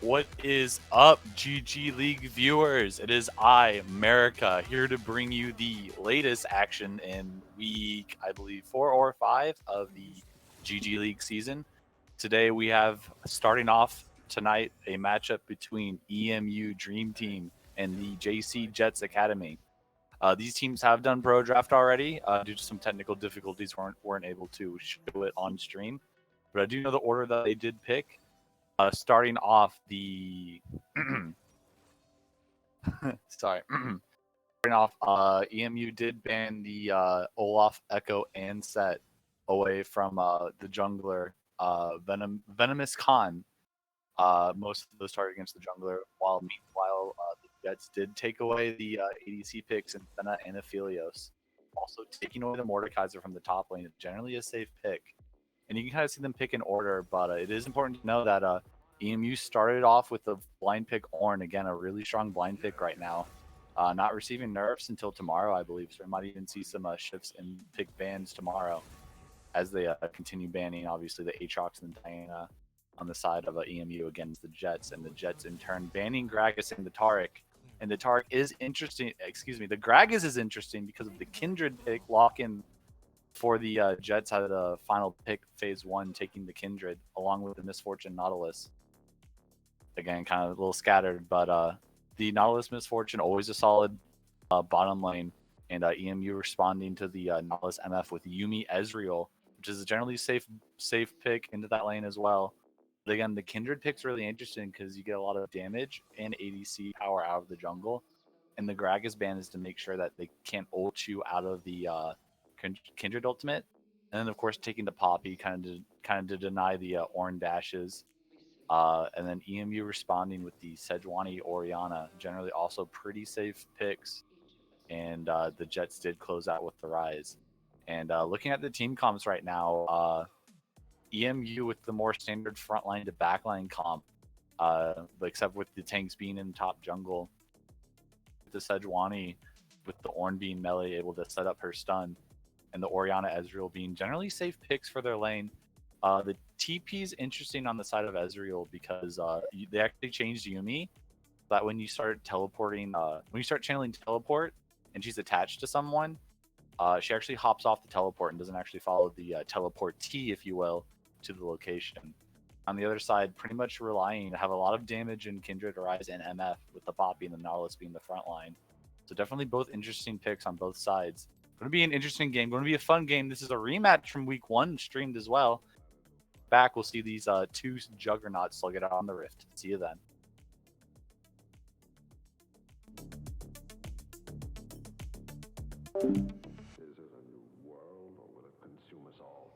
What is up, GG League viewers? It is I, America, here to bring you the latest action in week, I believe, 4 or 5 of the GG League season. Today we have, starting off tonight, a matchup between EMU Dream Team and the JC Jets Academy. These teams have done pro draft already. Due to some technical difficulties, weren't able to show it on stream. But I do know the order that they did pick. Starting off the sorry, starting off, EMU did ban the Olaf, Echo, and Set away from the jungler Venomous Khan. Most of those target against the jungler. While meanwhile, the Jets did take away the ADC picks in Senna and Aphelios. Also taking away the Mordekaiser from the top lane. Generally a safe pick. And you can kind of see them pick in order, but it is important to know that EMU started off with the blind pick Ornn. Again, a really strong blind pick right now. Not receiving nerfs until tomorrow, I believe. So we might even see some shifts in pick bans tomorrow as they continue banning, obviously, the Aatrox and Diana on the side of EMU against the Jets. And the Jets, in turn, banning Gragas and the Taric. And the Taric is interesting. Excuse me. The Gragas is interesting because of the Kindred pick lock-in for the Jets had a final pick phase 1 taking the Kindred along with the Misfortune Nautilus. Again, kind of a little scattered, but the Nautilus Misfortune always a solid bottom lane, and EMU responding to the Nautilus MF with Yuumi Ezreal, which is a generally safe pick into that lane as well. But again, the Kindred pick's really interesting because you get a lot of damage and ADC power out of the jungle, and the Gragas ban is to make sure that they can't ult you out of the Kindred ultimate, and then of course taking the Poppy kind of to deny the Ornn dashes, and then EMU responding with the Sejuani Orianna, generally also pretty safe picks, and the Jets did close out with the Rise. And looking at the team comps right now, EMU with the more standard frontline to backline comp, except with the tanks being in top jungle, the Sejuani with the Ornn being melee able to set up her stun, and the Orianna Ezreal being generally safe picks for their lane. The TP is interesting on the side of Ezreal because they actually changed Yuumi. That when you start teleporting, when you start channeling teleport, and she's attached to someone, she actually hops off the teleport and doesn't actually follow the teleport T, if you will, to the location. On the other side, pretty much relying to have a lot of damage in Kindred, Rise, and MF, with the Poppy and the Nautilus being the front line. So definitely both interesting picks on both sides. Going to be an interesting game. Going to be a fun game. This is a rematch from week 1 streamed as well. Back, we'll see these two juggernauts slug it out on the Rift. See you then. Is it a new world, or will it consume us all?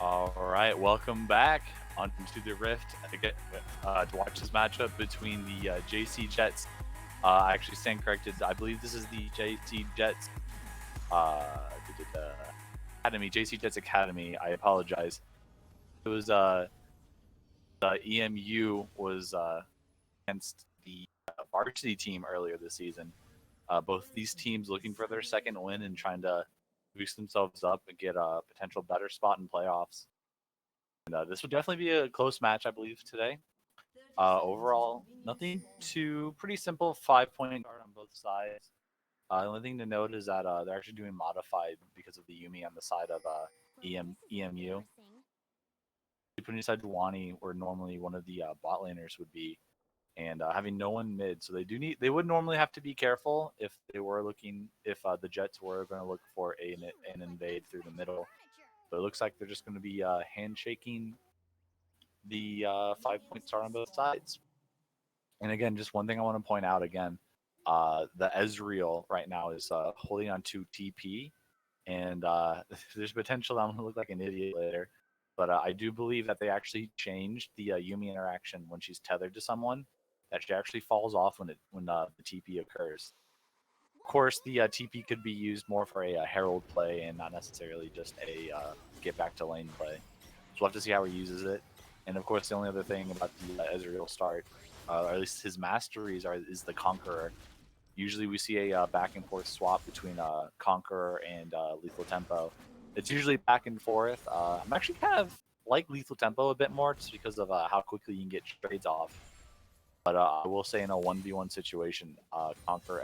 All right, welcome back onto the Rift again to watch this matchup between the JC Jets. I actually stand corrected. I believe this is the JC Jets Academy, JC Jets Academy. I apologize. It was the EMU was against the varsity team earlier this season. Both these teams looking for their second win and trying to boost themselves up and get a potential better spot in playoffs. And this would definitely be a close match, I believe, today. Overall, nothing too pretty simple 5 point guard on both sides. The only thing to note is that they're actually doing modified because of the Yumi on the side of EMU. Putting aside Duani, where normally one of the bot laners would be, and having no one mid, so they would normally have to be careful if the Jets were going to look for an invade through the middle. But it looks like they're just going to be handshaking the 5 point start on both sides. And again, just one thing I want to point out again, the Ezreal right now is holding on to TP, and there's potential I'm going to look like an idiot later. But I do believe that they actually changed the Yumi interaction when she's tethered to someone, that she actually falls off when the TP occurs. Of course, the TP could be used more for a Herald play and not necessarily just a get back to lane play. So we'll have to see how he uses it. And of course, the only other thing about the Ezreal start, or at least his masteries, is the Conqueror. Usually we see a back and forth swap between Conqueror and Lethal Tempo. It's usually back and forth. I'm actually kind of like Lethal Tempo a bit more just because of how quickly you can get trades off. But I will say in a 1v1 situation, Conqueror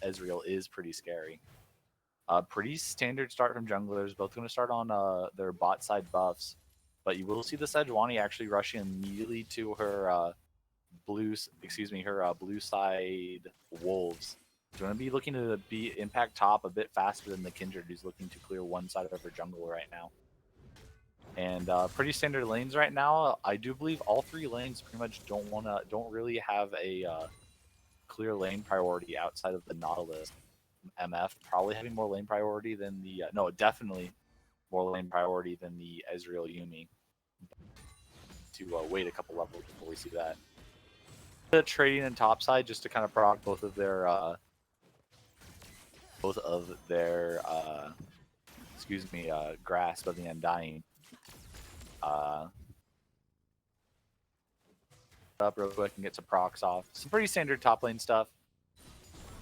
Ezreal is pretty scary. Pretty standard start from junglers. Both going to start on their bot side buffs. But you will see the Sejuani actually rushing immediately to her blue side wolves. She's going to be looking to impact top a bit faster than the Kindred, who's looking to clear one side of her jungle right now. And pretty standard lanes right now. I do believe all three lanes pretty much don't really have a clear lane priority outside of the Nautilus. MF probably having more lane priority than the definitely more lane priority than the Ezreal Yumi. To wait a couple levels before we see that. The trading and topside just to kind of proc both of their grasp of the Undying. Up real quick and get some procs off. Some pretty standard top lane stuff.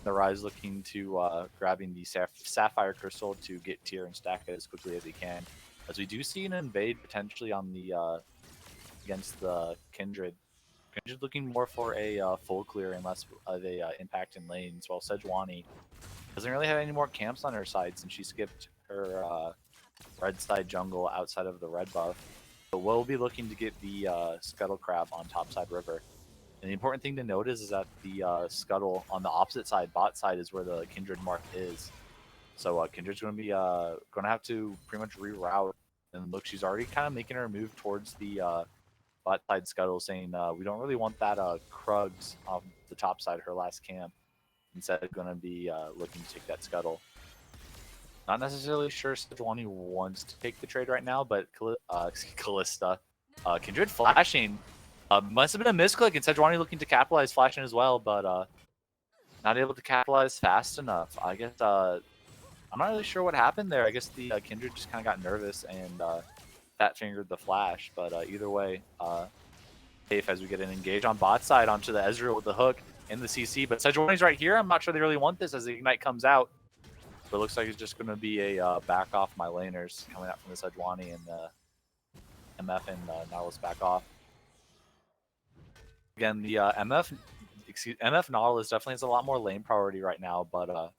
The Rise looking to grabbing the Sapphire Crystal to get tier and stack it as quickly as he can. As we do see an invade potentially on the against the Kindred. Kindred looking more for a full clear and less of a impact in lanes, while Sejuani doesn't really have any more camps on her side since she skipped her red side jungle outside of the red buff. But we'll be looking to get the Scuttle Crab on topside river. And the important thing to note is that the Scuttle on the opposite side, bot side, is where the Kindred mark is. So Kindred's going to be going to have to pretty much reroute. And look, she's already kind of making her move towards the bot side Scuttle, saying we don't really want that Krugs on the top side of her last camp. Instead, going to be looking to take that Scuttle. Not necessarily sure Sejuani wants to take the trade right now, but Kalista, Kindred flashing. Must have been a misclick, and Sejuani looking to capitalize flashing as well, but not able to capitalize fast enough. I guess I'm not really sure what happened there. I guess the Kindred just kind of got nervous and fat fingered the flash. But either way, safe as we get an engage on bot side onto the Ezreal with the hook and the CC. But Sejuani's right here. I'm not sure they really want this as the Ignite comes out. But it looks like it's just going to be a back off my laners coming out from the Sejuani, and MF and Nautilus back off. Again, the MF Nautilus definitely has a lot more lane priority right now, but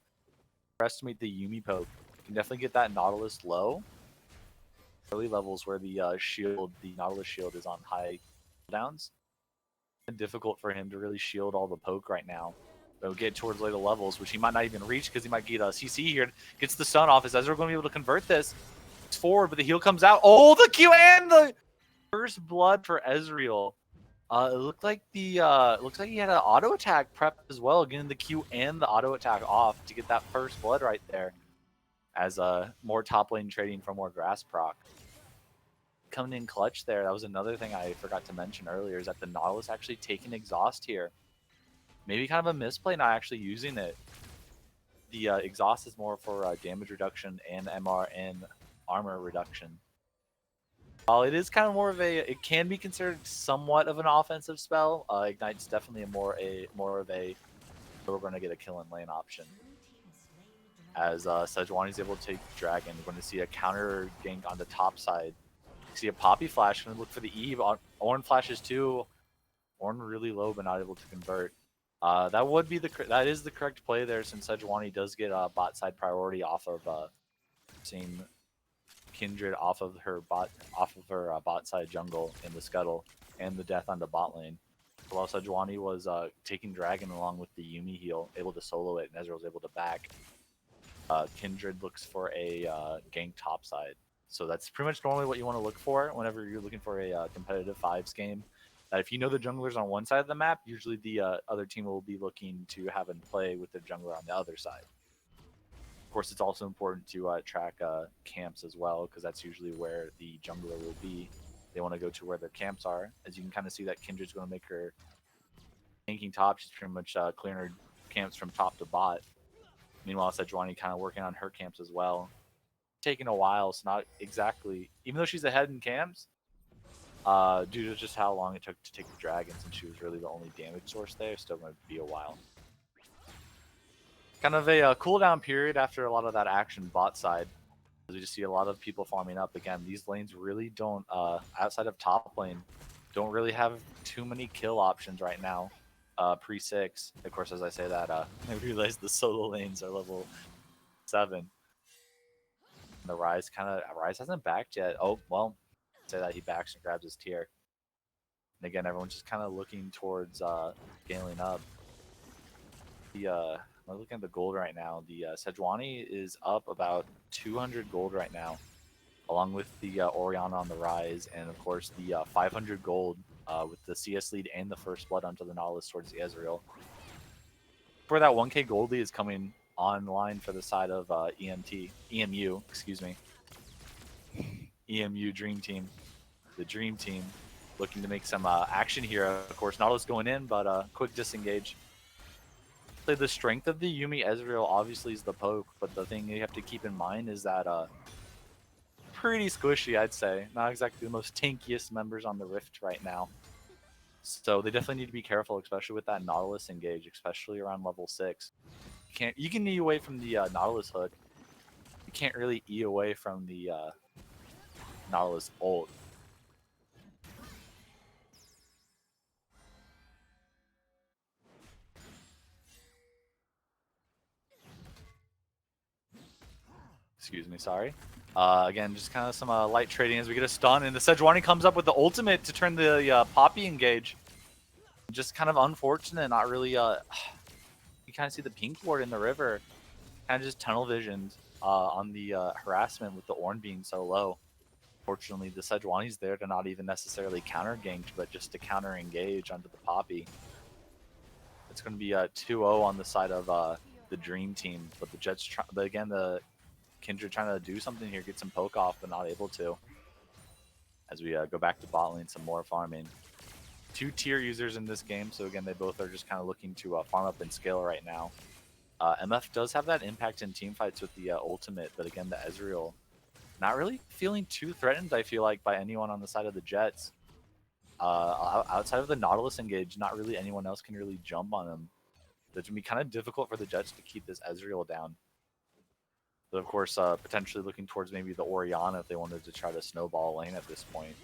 underestimate the Yumi poke. You can definitely get that Nautilus low. Early levels where the Nautilus shield is on high cooldowns. It's difficult for him to really shield all the poke right now. They'll get towards later levels, which he might not even reach because he might get a CC here. Gets the stun off. Is Ezra going to be able to convert this? It's forward, but the heal comes out. Oh, the Q and the first blood for Ezreal. It looked like he had an auto attack prep as well, getting the Q and the auto attack off to get that first blood right there. As more top lane trading for more grass proc. coming in clutch there. That was another thing I forgot to mention earlier, is that the Nautilus actually taking exhaust here. Maybe kind of a misplay not actually using it. The exhaust is more for damage reduction and MR and armor reduction. While it is kind of more of it can be considered somewhat of an offensive spell. Ignite's definitely more of a we're going to get a kill in lane option. As Sejuani's able to take Dragon, we're going to see a counter gank on the top side. See a Poppy Flash, going to look for the Eve. Ornn flashes too. Ornn really low, but not able to convert. That is the correct play there, since Sejuani does get bot side priority off of seeing Kindred off of her bot side jungle in the scuttle and the death on the bot lane. While Sejuani was taking Dragon along with the Yuumi heal, able to solo it, and Ezreal was able to back. Kindred looks for a gank topside. So that's pretty much normally what you want to look for whenever you're looking for a competitive 5s game. That if you know the junglers on one side of the map, usually the other team will be looking to have and play with their jungler on the other side. Of course, it's also important to track camps as well, because that's usually where the jungler will be. They want to go to where their camps are. As you can kind of see that Kindred's going to make her ganking top. She's pretty much clearing her camps from top to bot. Meanwhile, Sejuani kind of working on her camps as well. Taking a while, so not exactly, even though she's ahead in camps, due to just how long it took to take the dragon, since she was really the only damage source there, it's still going to be a while. Kind of a cooldown period after a lot of that action bot side. As we just see a lot of people farming up. Again, these lanes really don't, outside of top lane, don't really have too many kill options right now. Pre-6. Of course, as I say that, I realize the solo lanes are level 7. The Rise hasn't backed yet. Oh, well, say that he backs and grabs his tier. And again, everyone's just kind of looking towards scaling up. I'm looking at the gold right now. The Sejuani is up about 200 gold right now, along with the Orianna on the Rise, and of course the 500 gold with the CS lead and the first blood onto the Nautilus towards the Ezreal. Where that 1k gold lead is coming online for the side of EMU, excuse me. EMU Dream Team. The Dream Team looking to make some action here. Of course, Nautilus going in, but quick disengage. The strength of the Yuumi Ezreal obviously is the poke, but the thing you have to keep in mind is that pretty squishy, I'd say. Not exactly the most tankiest members on the Rift right now. So they definitely need to be careful, especially with that Nautilus engage, especially around level 6. You can E away from the Nautilus hook. You can't really E away from the Nautilus ult. Excuse me, sorry. Again, just kind of some light trading as we get a stun, and the Sejuani comes up with the ultimate to turn the Poppy engage. Just kind of unfortunate, not really. You kind of see the pink ward in the river, kind of just tunnel visioned on the harassment with the Ornn being so low. Fortunately, the Sejuani's there to not even necessarily counter ganked, but just to counter engage onto the Poppy. It's going to be 2-0 on the side of the Dream Team, but the Jets, but again, the Kindred trying to do something here, get some poke off, but not able to. As we go back to bot lane, some more farming. 2 tier users in this game, so again, they both are just kind of looking to farm up and scale right now. MF does have that impact in team fights with the ultimate, but again, the Ezreal not really feeling too threatened, I feel like, by anyone on the side of the Jets. Outside of the Nautilus engage, not really anyone else can really jump on him. So it's going to be kind of difficult for the Jets to keep this Ezreal down. But of course, potentially looking towards maybe the Orianna if they wanted to try to snowball lane at this point.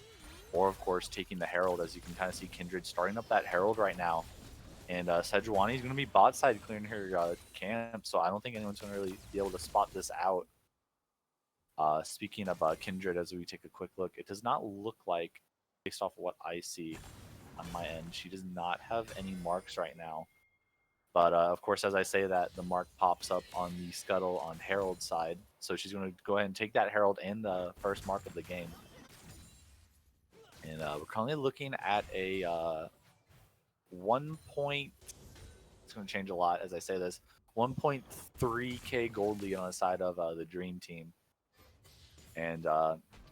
Or of course, taking the Herald, as you can kind of see Kindred starting up that Herald right now. And Sejuani is going to be bot side clearing her camp, so I don't think anyone's going to really be able to spot this out. Speaking of Kindred, as we take a quick look, it does not look like, based off of what I see on my end, she does not have any marks right now. But of course, as I say that, the mark pops up on the scuttle on Herald's side. So she's going to go ahead and take that Herald and the first mark of the game. And we're currently looking at a 1 point, it's going to change a lot as I say this, 1.3k gold lead on the side of the Dream Team. And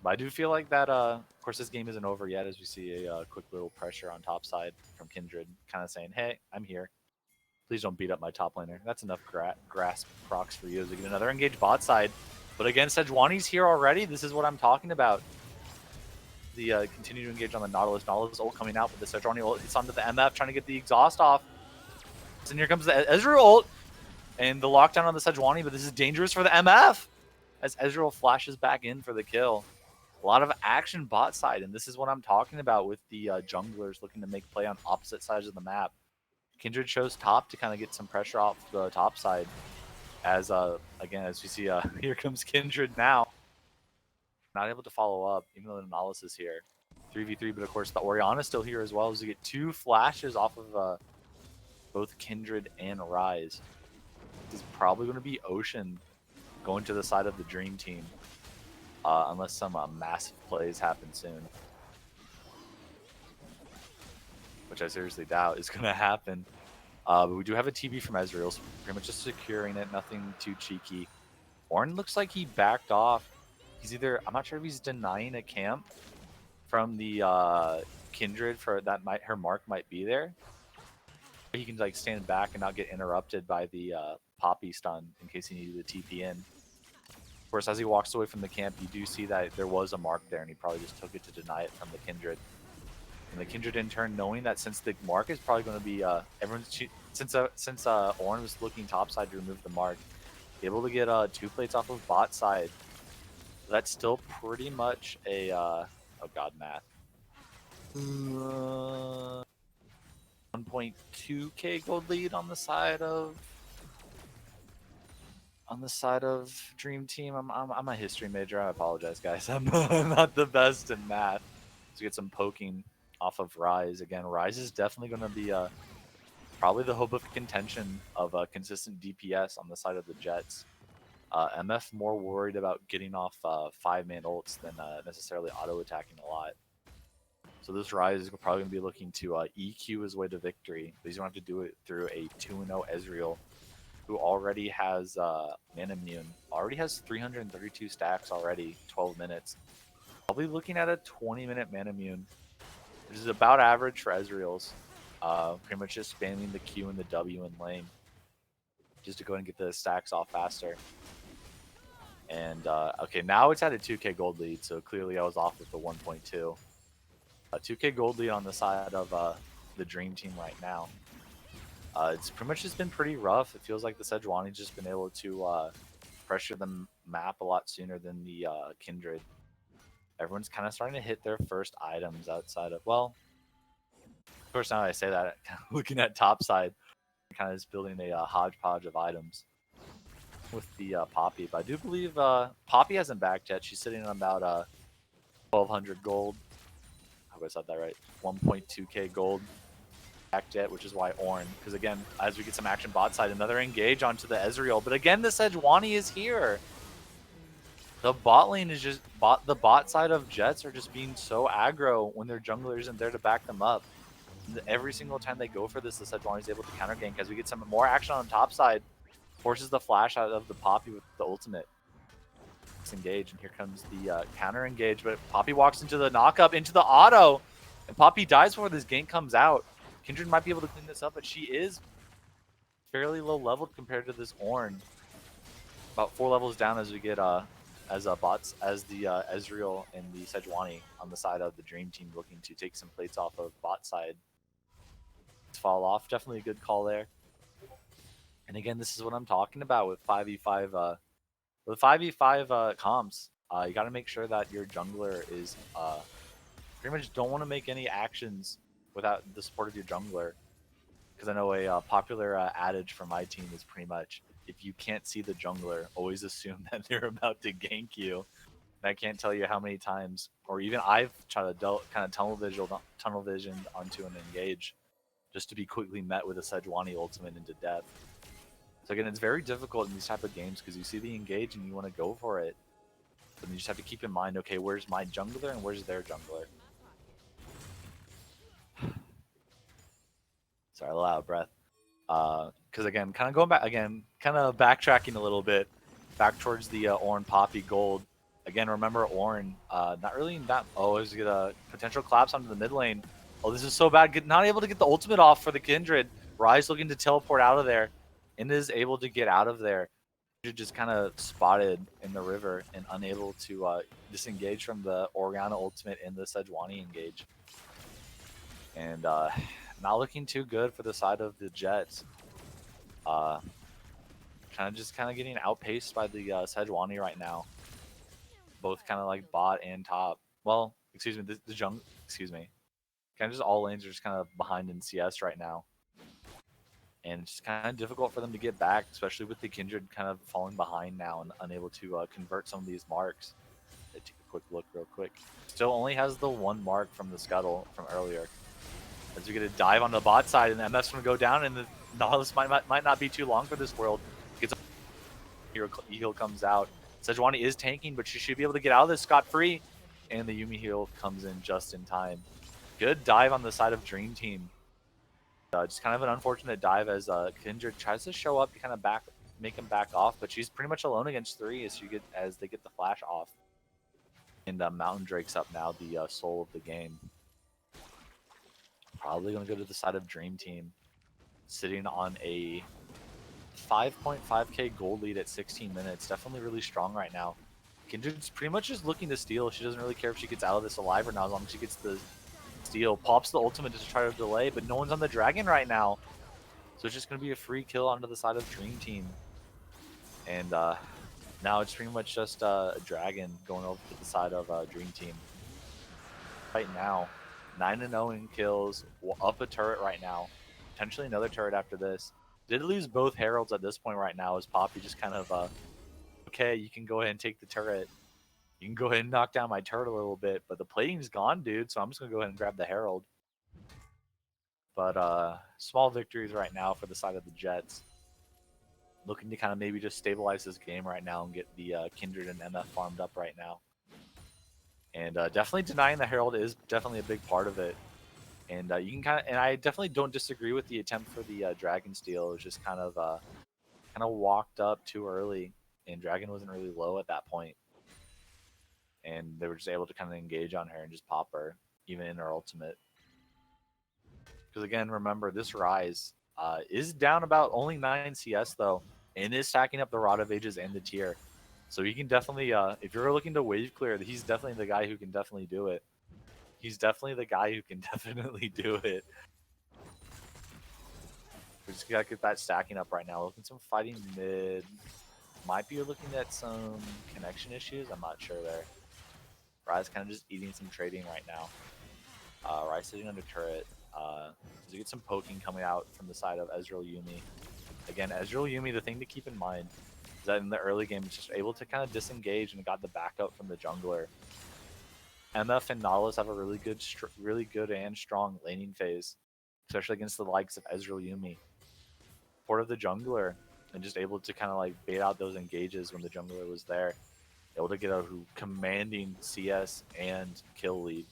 But I do feel like that, of course, this game isn't over yet as we see a quick little pressure on top side from Kindred, kind of saying, hey, I'm here. Please don't beat up my top laner. That's enough grasp procs for you as we get another engage bot side. But again, Sejuani's here already. This is what I'm talking about. The continue to engage on the Nautilus. Nautilus ult coming out, but the Sejuani ult hits onto the MF, trying to get the exhaust off. And here comes the Ezreal ult and the lockdown on the Sejuani, but this is dangerous for the MF as Ezreal flashes back in for the kill. A lot of action bot side, and this is what I'm talking about with the junglers looking to make play on opposite sides of the map. Kindred chose top to kind of get some pressure off the top side. As again, as we see, here comes Kindred now. Not able to follow up, even though the Nautilus is here. 3v3, but of course the Orianna is still here as well, as we get 2 flashes off of both Kindred and Rise. This is probably going to be Ocean going to the side of the Dream Team, unless some massive plays happen soon. Which I seriously doubt is going to happen. But we do have a TB from Ezreal, so pretty much just securing it, nothing too cheeky. Ornn looks like he backed off. He's either, I'm not sure if he's denying a camp from the Kindred for that her mark might be there. He can like stand back and not get interrupted by the Poppy stun in case he needed to TP in. Of course, as he walks away from the camp, you do see that there was a mark there, and he probably just took it to deny it from the Kindred. And the Kindred in turn, knowing that since the mark is probably going to be since Ornn was looking topside to remove the mark, able to get 2 plates off of bot side. So that's still pretty much a oh god, math. 1.2k gold lead on the side of Dream Team. I'm a history major. I apologize, guys. I'm not the best in math. So get some poking off of Rise. Again, Rise is definitely going to be probably the hope of contention of a consistent DPS on the side of the Jets. MF more worried about getting off 5-man ults than necessarily auto-attacking a lot. So this Rise is probably going to be looking to EQ his way to victory. But he's going to have to do it through a 2-0 Ezreal, who already has Mana Immune. Already has 332 stacks already, 12 minutes. I'll be looking at a 20-minute Mana Immune, which is about average for Ezreals. Pretty much just spamming the Q and the W in lane, just to go and get the stacks off faster. And okay, now it's at a 2k gold lead, so clearly I was off with the 1.2. 2k gold lead on the side of the Dream Team right now. It's pretty much just been pretty rough. It feels like the Sejuani's just been able to pressure the map a lot sooner than the Kindred. Everyone's kind of starting to hit their first items outside of, well, of course now that I say that, looking at top side, kind of just building a hodgepodge of items with the Poppy. But I do believe Poppy hasn't backed yet. She's sitting on about 1,200 gold. I hope I said that right. 1.2k gold backed yet, which is why Ornn. Because again, as we get some action bot side, another engage onto the Ezreal. But again, the Sejuani is here. The bot lane is just the bot side of Jets are just being so aggro when their jungler isn't there to back them up. And every single time they go for this, the Sejuani is able to counter gank as we get some more action on the top side. Forces the flash out of the Poppy with the ultimate. Let's engage, and here comes the counter engage, but Poppy walks into the knock-up, into the auto, and Poppy dies before this gank comes out. Kindred might be able to clean this up, but she is fairly low leveled compared to this Ornn. About 4 levels down as we get the Ezreal and the Sejuani on the side of the Dream Team looking to take some plates off of bot side. Fall off, definitely a good call there. And again, this is what I'm talking about with 5v5 comps. You got to make sure that your jungler is pretty much don't want to make any actions without the support of your jungler. Because I know a popular adage from my team is pretty much, if you can't see the jungler, always assume that they're about to gank you. And I can't tell you how many times, or even I've tried to kind of tunnel vision onto an engage just to be quickly met with a Sejuani ultimate into death. So again, it's very difficult in these type of games because you see the engage and you want to go for it. But you just have to keep in mind, okay, where's my jungler and where's their jungler? Sorry, a lot of breath. Because again, kind of going back, again, kind of backtracking a little bit, back towards the Ornn Poppy gold. Again, remember Ornn, not really in that. Oh, he's get a potential collapse onto the mid lane. Oh, this is so bad. Not able to get the ultimate off for the Kindred. Rise looking to teleport out of there, and is able to get out of there. Kindred just kind of spotted in the river and unable to disengage from the Orianna ultimate and the Sejuani engage. And not looking too good for the side of the Jets. Kind of getting outpaced by the Sejuani right now. Both kind of like bot and top. Well, excuse me, the jungle. Excuse me. Kind of just all lanes are just kind of behind in CS right now, and it's kind of difficult for them to get back, especially with the Kindred kind of falling behind now and unable to convert some of these marks. Let's take a quick look, real quick. Still only has the one mark from the scuttle from earlier. As we get a dive on the bot side, and MF's going to go down, and the Nautilus might not be too long for this world. Gets heal comes out. Sejuani is tanking, but she should be able to get out of this scot-free. And the Yuumi heal comes in just in time. Good dive on the side of Dream Team. Just kind of an unfortunate dive as Kindred tries to show up to kind of make him back off, but she's pretty much alone against 3 as they get the flash off. And Mountain Drake's up now, the soul of the game. Probably going to go to the side of Dream Team, sitting on a 5.5k gold lead at 16 minutes. Definitely really strong right now. Kindred's pretty much just looking to steal. She doesn't really care if she gets out of this alive or not, as long as she gets the steal. Pops the ultimate to try to delay, but no one's on the dragon right now. So it's just going to be a free kill onto the side of Dream Team. And now it's pretty much just a dragon going over to the side of Dream Team. Right now, 9-0 in kills, up a turret right now. Potentially another turret after this. Did lose both heralds at this point right now, as Poppy just kind of, okay, you can go ahead and take the turret. You can go ahead and knock down my turret a little bit, but the plating's gone, dude, so I'm just going to go ahead and grab the herald. But small victories right now for the side of the Jets. Looking to kind of maybe just stabilize this game right now and get the Kindred and MF farmed up right now. And definitely denying the herald is definitely a big part of it. And you can and I definitely don't disagree with the attempt for the dragon steal. It was just kind of walked up too early, and dragon wasn't really low at that point. And they were just able to kind of engage on her and just pop her, even in her ultimate. Because again, remember, this Rise is down about only 9 CS though, and is stacking up the Rod of Ages and the tier. So he can definitely, if you're looking to wave clear, he's definitely the guy who can definitely do it. He's definitely the guy who can definitely do it. We just gotta get that stacking up right now. Looking some fighting mid. Might be looking at some connection issues. I'm not sure there. Rise kind of just eating some trading right now. Rise sitting under turret. You get some poking coming out from the side of Ezreal Yuumi. Again, Ezreal Yuumi, the thing to keep in mind is that in the early game, it's just able to kind of disengage and got the backup from the jungler. MF and Nautilus have a really good and strong laning phase, especially against the likes of Ezreal Yuumi. Support of the jungler, and just able to kind of like bait out those engages when the jungler was there. Able to get a commanding CS and kill lead.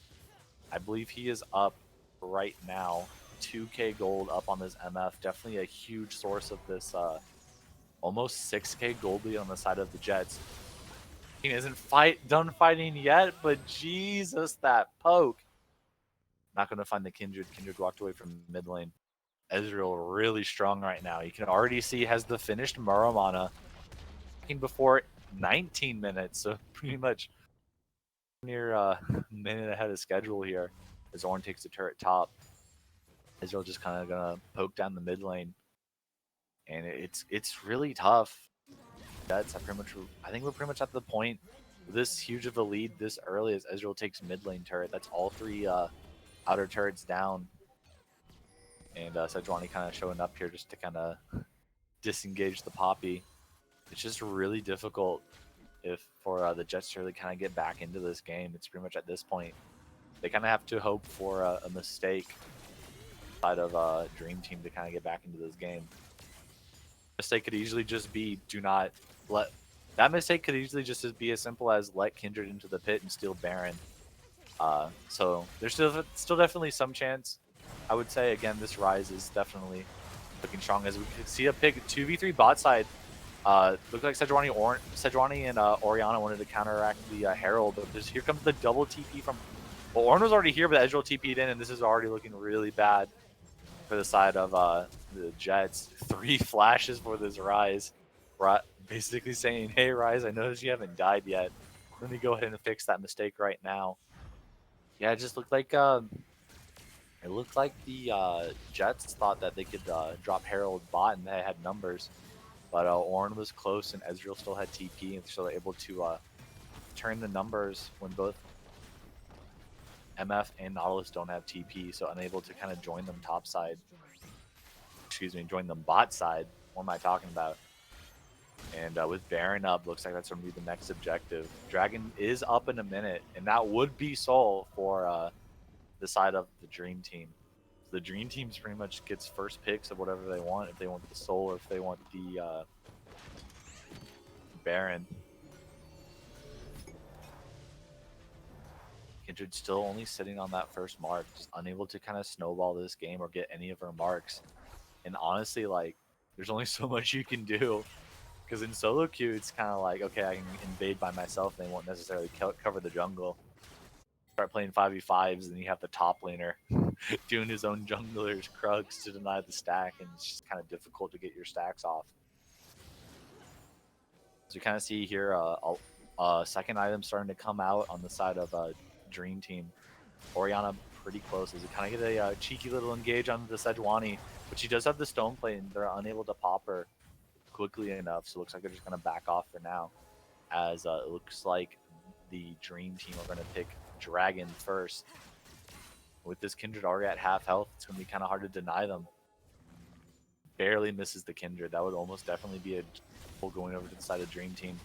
I believe he is up right now, 2k gold up on this MF. Definitely a huge source of this almost 6k gold lead on the side of the Jets. He isn't done fighting yet, but Jesus, that poke. Not going to find the Kindred. Kindred walked away from mid lane. Ezreal really strong right now. You can already see has the finished Muramana before 19 minutes, so pretty much near a minute ahead of schedule here as Ornn takes the turret top. Ezreal just kind of going to poke down the mid lane. And it's really tough. I think we're pretty much at the point this huge of a lead this early as Ezreal takes mid lane turret. That's all 3 outer turrets down. And Sejuani kind of showing up here just to kind of disengage the Poppy. It's just really difficult for the Jets to really kind of get back into this game. It's pretty much at this point they kind of have to hope for a mistake side of Dream Team to kind of get back into this game. Mistake could easily just be that mistake could easily just be as simple as let Kindred into the pit and steal Baron. So there's still definitely some chance. I would say again, this Rise is definitely looking strong as we can see a pick 2v3 bot side. Looked like Sejuani and Orianna wanted to counteract the Herald, but here comes the double TP from. Well, Ornn was already here, but Ezreal TP'd in, and this is already looking really bad for the side of the Jets. 3 flashes for this Ryze. Basically saying, hey, Ryze, I noticed you haven't died yet. Let me go ahead and fix that mistake right now. Yeah, it just looked like the Jets thought that they could drop Herald bot and they had numbers. But Ornn was close and Ezreal still had TP and still able to turn the numbers when both MF and Nautilus don't have TP, so unable to kind of join them top side. Excuse me, join them bot side. What am I talking about? And with Baron up, looks like that's going to be the next objective. Dragon is up in a minute, and that would be Soul for the side of the Dream Team. So the Dream Team pretty much gets first picks of whatever they want, if they want the Soul or if they want the Baron. Kindred still only sitting on that first mark, just unable to kind of snowball this game or get any of her marks. And honestly, like, there's only so much you can do. Because in solo queue, it's kind of like, okay, I can invade by myself and they won't necessarily cover the jungle. Start playing 5v5s and you have the top laner doing his own jungler's Krugs to deny the stack, and it's just kind of difficult to get your stacks off. As we kind of see here, a second item starting to come out on the side of Dream Team. Orianna pretty close as we kind of get a cheeky little engage on the Sejuani, but she does have the stone plate and they're unable to pop her quickly enough, so it looks like they're just going to back off for now, as it looks like the Dream Team are going to pick Dragon first. With this Kindred already at half health, it's going to be kind of hard to deny them. Barely misses the Kindred. That would almost definitely be a going over to the side of Dream Team.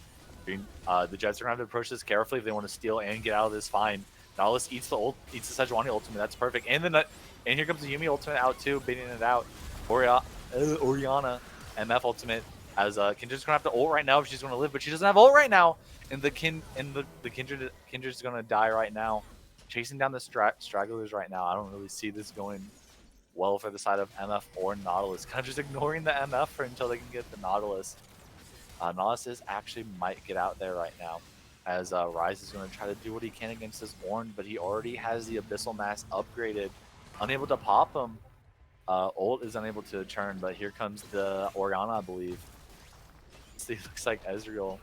The Jets are going to have to approach this carefully if they want to steal and get out of this fine. Nautilus eats the Sejuani ultimate. That's perfect. And here comes the Yuumi ultimate out too, baiting it out. Orianna MF ultimate, as Kindred's gonna have to ult right now if she's gonna live, but she doesn't have ult right now. And the Kindred's gonna die right now. Chasing down the stragglers right now. I don't really see this going well for the side of MF or Nautilus. Kind of just ignoring the MF until they can get the Nautilus. Nautilus actually might get out there right now, as Ryze is going to try to do what he can against this Ornn, but he already has the Abyssal Mass upgraded. Unable to pop him. Ult is unable to turn, but here comes the Orianna, I believe. So it looks like Ezreal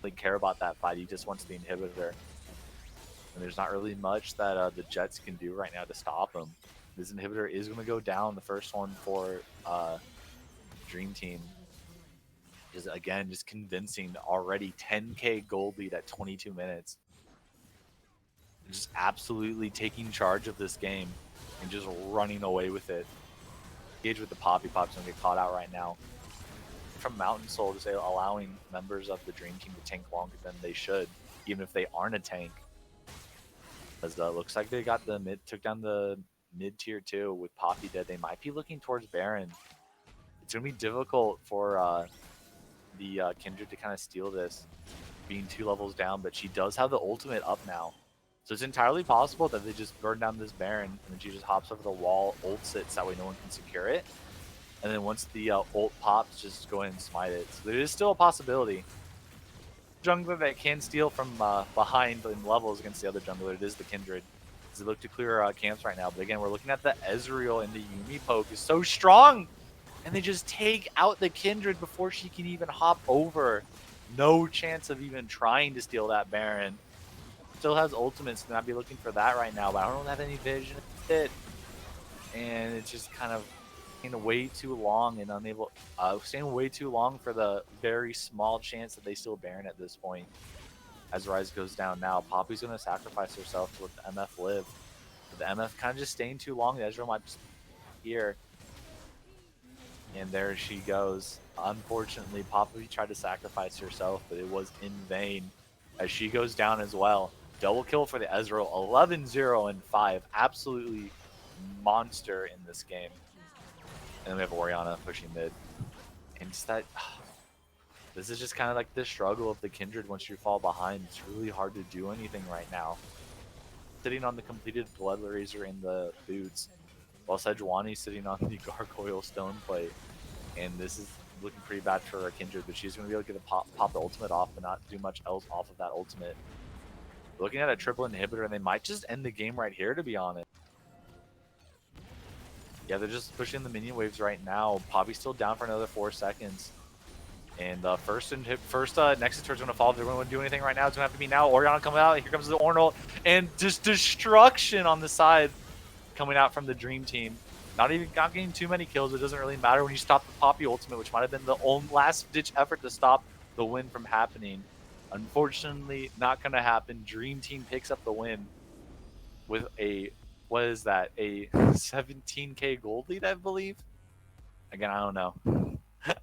doesn't care about that fight. He just wants the inhibitor. And there's not really much that the Jets can do right now to stop him. This inhibitor is going to go down, the first one for Dream Team. Just convincing, already 10k gold lead at 22 minutes. Just absolutely taking charge of this game and just running away with it. Engage with the Poppy. Poppy's going to get caught out right now. From Mountain Soul to say allowing members of the Dream Team to tank longer than they should, even if they aren't a tank. As looks like they got took down the mid-tier 2 with Poppy dead. They might be looking towards Baron. It's going to be difficult for the Kindred to kind of steal this, being 2 levels down, but she does have the ultimate up now. So it's entirely possible that they just burn down this Baron, and then she just hops over the wall, ult sits, that way no one can secure it. And then once the ult pops, just go ahead and smite it. So there is still a possibility. Jungler that can steal from behind in levels against the other jungler, it is the Kindred. They look to clear camps right now, but again, we're looking at the Ezreal, and the Yuumi poke is so strong! And they just take out the Kindred before she can even hop over. No chance of even trying to steal that Baron. Still has ultimates, so I'd be looking for that right now, but I don't have any vision of it. And it's just kind of staying way too long and unable, staying way too long for the very small chance that they steal Baron at this point. As Ryze goes down now, Poppy's going to sacrifice herself to let the MF live. But the MF kind of just staying too long. The Ezreal might just be here. And there she goes. Unfortunately, Poppy tried to sacrifice herself, but it was in vain as she goes down as well. Double kill for the Ezreal, 11-0 and 5. Absolutely monster in this game. And then we have Orianna pushing mid. And just that, this is just kind of like the struggle of the Kindred once you fall behind. It's really hard to do anything right now. Sitting on the completed Blood Razor in the boots, while Sejuani's sitting on the Gargoyle Stone Plate. And this is looking pretty bad for Kindred, but she's going to be able to get a pop the ultimate off, but not do much else off of that ultimate. Looking at a triple inhibitor, and they might just end the game right here, to be honest. Yeah, they're just pushing the minion waves right now. Poppy's still down for another 4 seconds. And first Nexus turret's going to fall. If they're going to do anything right now, it's going to have to be now. Orianna coming out. Here comes the Ornal. And just destruction on the side coming out from the Dream Team. Not getting too many kills. It doesn't really matter when you stop the Poppy ultimate, which might have been the only last-ditch effort to stop the win from happening. Unfortunately, not going to happen. Dream Team picks up the win with a, what is that, a 17k gold lead, I believe? Again, I don't know.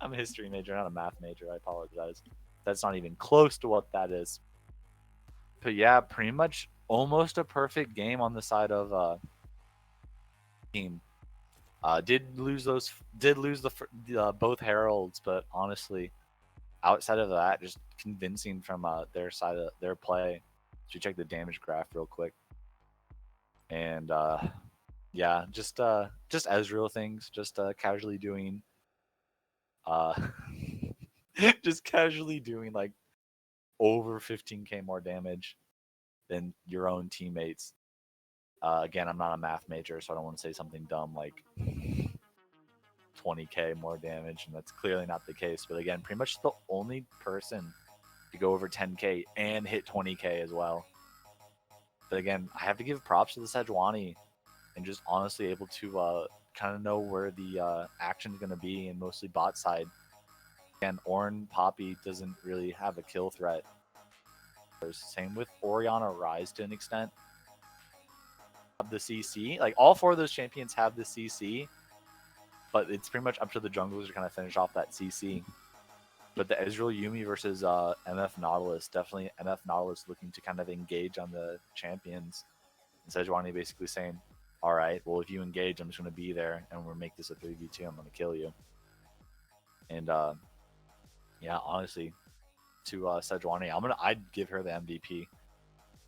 I'm a history major, not a math major. I apologize. That's not even close to what that is. But yeah, pretty much almost a perfect game on the side of team. Did lose the both heralds, but honestly, outside of that, just convincing from their side of their play. Should check the damage graph real quick. And yeah, just Ezreal things, just casually doing just casually doing like over 15k more damage than your own teammates. Again, I'm not a math major, so I don't want to say something dumb like 20k more damage, and that's clearly not the case. But again, pretty much the only person to go over 10k and hit 20k as well. But again, I have to give props to the Sejuani and just honestly able to kind of know where the action is going to be, and mostly bot side. Again, Ornn Poppy doesn't really have a kill threat. Same with Orianna Rise to an extent. Have the CC. Like, all 4 of those champions have the CC, but it's pretty much up to the junglers to kind of finish off that CC. But the Ezreal Yuumi versus MF Nautilus, definitely MF Nautilus looking to kind of engage on the champions. And Sejuani basically saying, all right, well, if you engage, I'm just going to be there, and we're going to make this a 3v2. I'm going to kill you. And yeah, honestly, to Sejuani, I'd give her the MVP.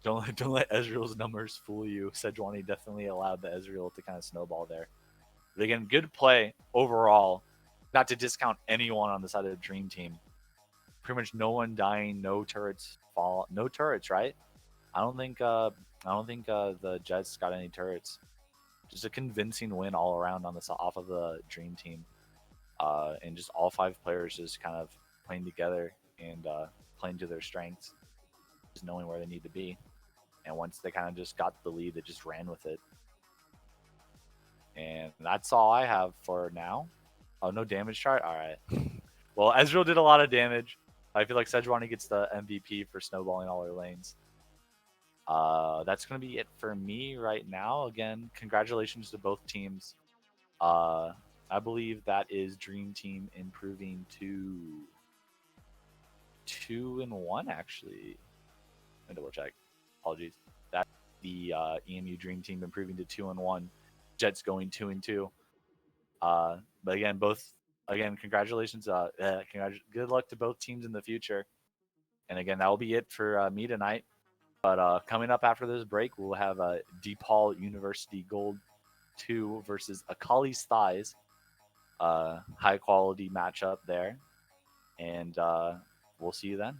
Don't let Ezreal's numbers fool you. Sejuani definitely allowed the Ezreal to kind of snowball there. But again, good play overall. Not to discount anyone on the side of the Dream Team. Pretty much no one dying, no turrets fall, no turrets, right? I don't think the Jets got any turrets. Just a convincing win all around on this off of the Dream Team, and just all 5 players just kind of playing together and playing to their strengths, just knowing where they need to be. And once they kind of just got the lead, they just ran with it. And that's all I have for now. Oh, no damage chart? All right. Well, Ezreal did a lot of damage. I feel like Sejuani gets the MVP for snowballing all her lanes. That's going to be it for me right now. Again, congratulations to both teams. I believe that is Dream Team improving to 2-1, actually. Let me double check. Apologies. That's the EMU Dream Team improving to 2-1. Jets going 2-2. But again, congratulations. Good luck to both teams in the future. And again, that will be it for me tonight. But coming up after this break, we'll have DePaul University Gold 2 versus Akali's Thighs. High quality matchup there. And we'll see you then.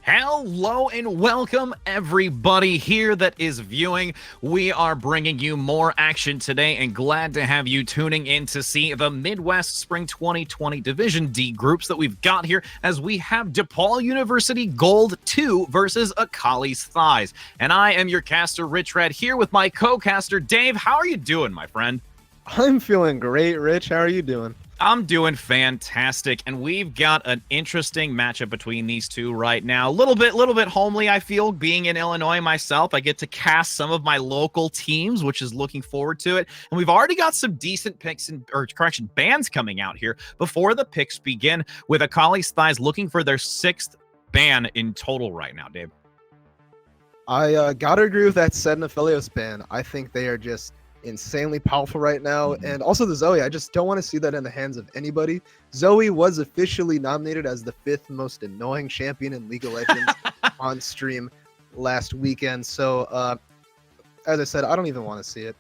Hello and welcome everybody here that is viewing. We are bringing you more action today and glad to have you tuning in to see the Midwest Spring 2020 Division D groups that we've got here as we have DePaul University Gold 2 versus Akali's Thighs. And I am your caster Rich Red here with my co-caster Dave. How are you doing, my friend? I'm feeling great, Rich. How are you doing? I'm doing fantastic, and we've got an interesting matchup between these two right now. A little bit homely, I feel, being in Illinois myself. I get to cast some of my local teams, which is looking forward to it. And we've already got some decent picks bans coming out here before the picks begin, with Akali's Thighs looking for their 6th ban in total right now, Dave. I gotta agree with that Set and Aphelios ban. I think they are just insanely powerful right now. And also the Zoe, I just don't want to see that in the hands of anybody. Zoe was officially nominated as the 5th most annoying champion in League of Legends on stream last weekend. So as I said, I don't even want to see it.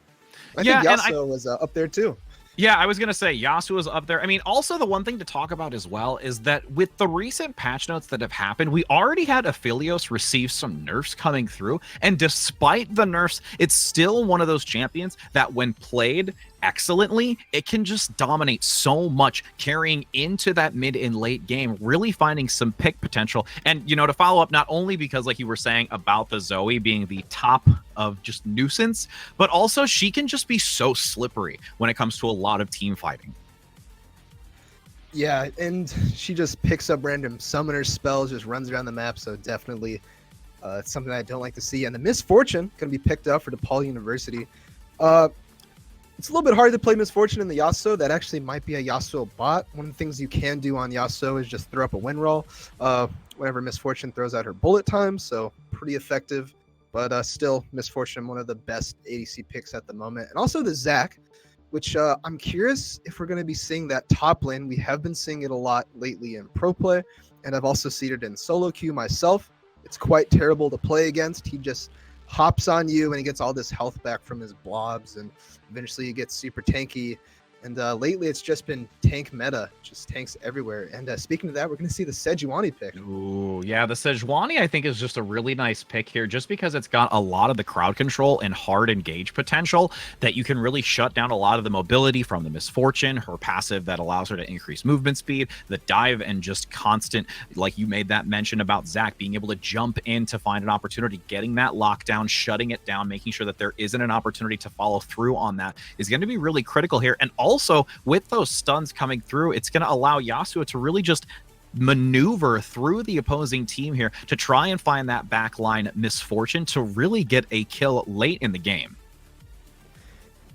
I think Yasuo was up there too. Yeah, I was going to say Yasuo is up there. I mean, also the one thing to talk about as well is that with the recent patch notes that have happened, we already had Aphelios receive some nerfs coming through. And despite the nerfs, it's still one of those champions that when played excellently, it can just dominate so much, carrying into that mid and late game, really finding some pick potential. And, you know, to follow up, not only because like you were saying about the Zoe being the top of just nuisance, but also she can just be so slippery when it comes to a lot of team fighting. Yeah, and she just picks up random summoner spells, just runs around the map, so definitely it's something I don't like to see. And the Misfortune going to be picked up for DePaul University. It's a little bit hard to play Misfortune in the Yasuo. That actually might be a Yasuo bot. One of the things you can do on Yasuo is just throw up a win roll whenever Misfortune throws out her bullet time, so pretty effective. But still, Misfortune, one of the best ADC picks at the moment. And also the Zac, which I'm curious if we're going to be seeing that top lane. We have been seeing it a lot lately in pro play, and I've also seen it in solo queue myself. It's quite terrible to play against. He just hops on you and he gets all this health back from his blobs, and eventually he gets super tanky. And lately it's just been tank meta, just tanks everywhere. And speaking of that, we're going to see the Sejuani pick. Ooh, yeah, the Sejuani I think is just a really nice pick here, just because it's got a lot of the crowd control and hard engage potential that you can really shut down a lot of the mobility from the Misfortune, her passive that allows her to increase movement speed, the dive, and just constant, like you made that mention about Zac, being able to jump in to find an opportunity, getting that lockdown, shutting it down, making sure that there isn't an opportunity to follow through on that is going to be really critical here. And also, with those stuns coming through, it's going to allow Yasuo to really just maneuver through the opposing team here to try and find that backline Misfortune to really get a kill late in the game.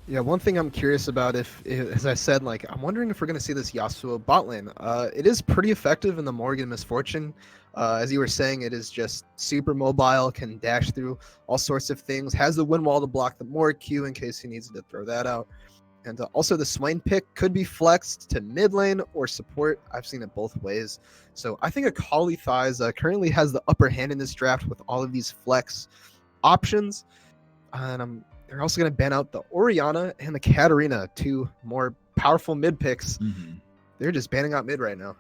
Yeah, one thing I'm curious about, as I said, like, I'm wondering if we're going to see this Yasuo bot lane. It is pretty effective in the Morgan Misfortune. As you were saying, it is just super mobile, can dash through all sorts of things, has the wind wall to block the Morg Q in case he needs to throw that out. And also the Swain pick could be flexed to mid lane or support. I've seen it both ways. So I think Akali Thighs currently has the upper hand in this draft with all of these flex options. And they're also going to ban out the Orianna and the Katarina, 2 more powerful mid picks. They're just banning out mid right now.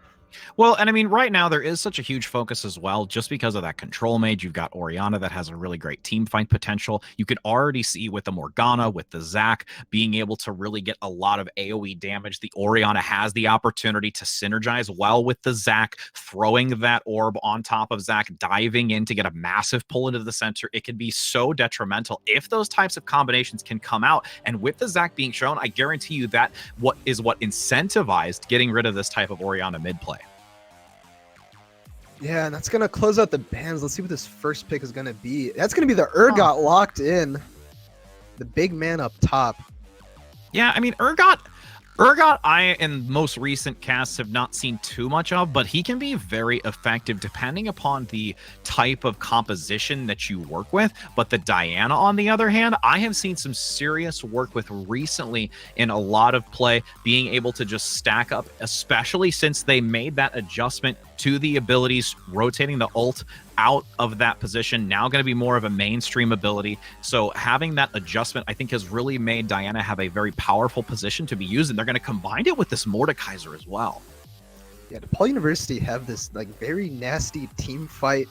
Well, and I mean, right now there is such a huge focus as well, just because of that control mage. You've got Orianna that has a really great team fight potential. You can already see with the Morgana, with the Zac, being able to really get a lot of AoE damage. The Orianna has the opportunity to synergize well with the Zac, throwing that orb on top of Zac, diving in to get a massive pull into the center. It can be so detrimental if those types of combinations can come out. And with the Zac being shown, I guarantee you that what incentivized getting rid of this type of Orianna mid play. Yeah, and that's going to close out the bans. Let's see what this first pick is going to be. That's going to be the Urgot locked in. The big man up top. Yeah, I mean, Urgot I, in most recent casts, have not seen too much of, but he can be very effective depending upon the type of composition that you work with. But the Diana, on the other hand, I have seen some serious work with recently in a lot of play, being able to just stack up, especially since they made that adjustment to the abilities, rotating the ult out of that position, now going to be more of a mainstream ability. So having that adjustment, I think, has really made Diana have a very powerful position to be used, and they're going to combine it with this Mordekaiser as well. Yeah, DePaul University have this like very nasty team fight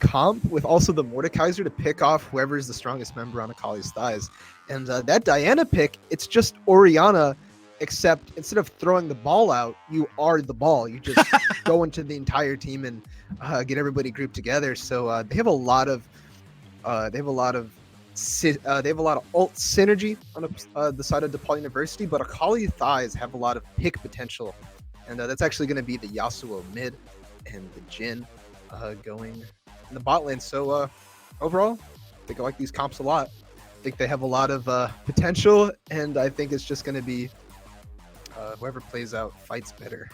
comp with also the Mordekaiser to pick off whoever is the strongest member on Akali's thighs. And that Diana pick, it's just Orianna, except instead of throwing the ball out, you are the ball. You just go into the entire team and get everybody grouped together. So they have a lot of ult synergy on the side of DePaul University, but Akali thighs have a lot of pick potential, and that's actually going to be the Yasuo mid and the Jhin going in the bot lane. So overall, I think I like these comps a lot. I think they have a lot of potential, and I think it's just going to be whoever plays out fights better.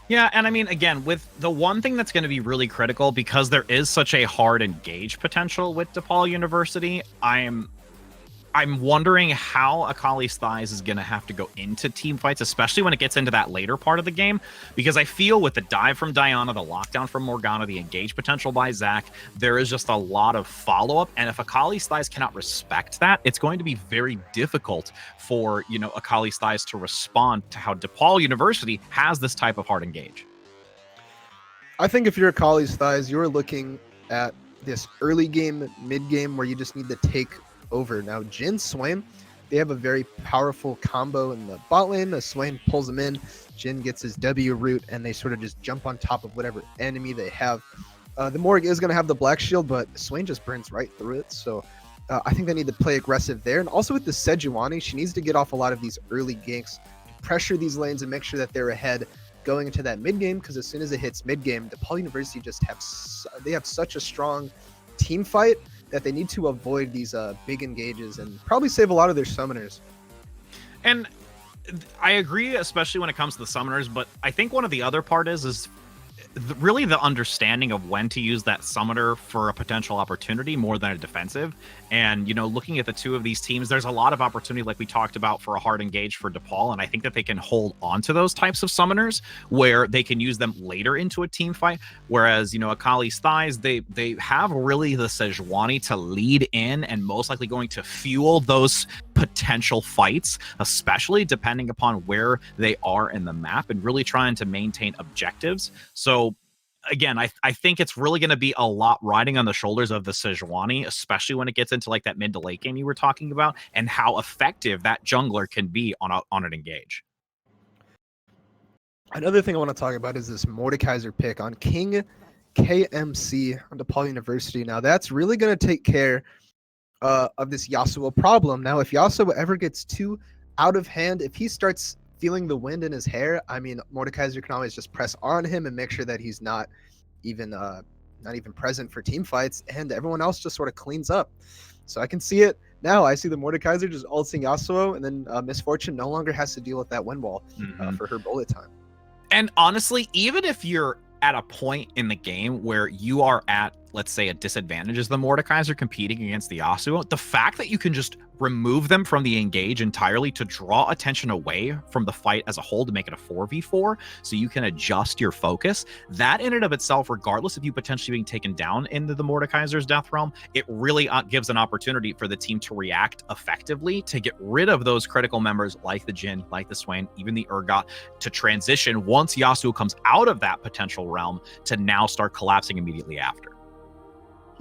Yeah, and I mean, again, with the one thing that's going to be really critical, because there is such a hard engage potential with DePaul University, I'm wondering how Akali's thighs is going to have to go into team fights, especially when it gets into that later part of the game, because I feel with the dive from Diana, the lockdown from Morgana, the engage potential by Zac, there is just a lot of follow-up, and if Akali's thighs cannot respect that, it's going to be very difficult for, you know, Akali's thighs to respond to how DePaul University has this type of hard engage. I think if you're Akali's thighs, you're looking at this early game, mid game, where you just need to take over. Now, Jhin, Swain, they have a very powerful combo in the bot lane. Swain pulls them in, Jhin gets his W root, and they sort of just jump on top of whatever enemy they have. The Morg is going to have the black shield, but Swain just burns right through it. So I think they need to play aggressive there. And also with the Sejuani, she needs to get off a lot of these early ganks, pressure these lanes, and make sure that they're ahead going into that mid game, because as soon as it hits mid game, DePaul University just have such a strong team fight that they need to avoid these big engages and probably save a lot of their summoners. And I agree, especially when it comes to the summoners, but I think one of the other part is really the understanding of when to use that summoner for a potential opportunity more than a defensive. And, you know, looking at the two of these teams, there's a lot of opportunity, like we talked about, for a hard engage for DePaul, and I think that they can hold on to those types of summoners where they can use them later into a team fight. Whereas, you know, Akali's thighs, they have really the Sejuani to lead in and most likely going to fuel those potential fights, especially depending upon where they are in the map and really trying to maintain objectives. So again, I think it's really going to be a lot riding on the shoulders of the Sejuani, especially when it gets into like that mid to late game you were talking about, and how effective that jungler can be on an engage. Another thing I want to talk about is this Mordekaiser pick on King KMC on DePaul University. Now that's really going to take care of this Yasuo problem. Now, if Yasuo ever gets too out of hand, if he starts feeling the wind in his hair, I mean, Mordekaiser can always just press R on him and make sure that he's not even present for team fights, and everyone else just sort of cleans up. So I can see it now. I see the Mordekaiser just ulting Yasuo, and then Miss Fortune no longer has to deal with that wind wall for her bullet time. And honestly, even if you're at a point in the game where you are at, let's say, a disadvantage as the Mordekaiser competing against the Yasuo, the fact that you can just remove them from the engage entirely to draw attention away from the fight as a whole to make it a 4v4, so you can adjust your focus, that in and of itself, regardless of you potentially being taken down into the Mordekaiser's death realm, it really gives an opportunity for the team to react effectively to get rid of those critical members like the Jhin, like the Swain, even the Urgot, to transition once Yasuo comes out of that potential realm to now start collapsing immediately after.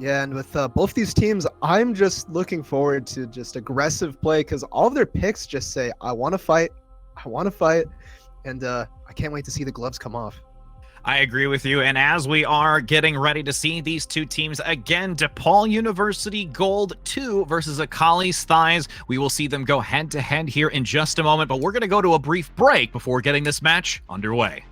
Yeah, and with both these teams, I'm just looking forward to just aggressive play, because all of their picks just say, I want to fight, and I can't wait to see the gloves come off. I agree with you, and as we are getting ready to see these two teams again, DePaul University Gold 2 versus Akali's Thighs, we will see them go head-to-head here in just a moment, but we're going to go to a brief break before getting this match underway.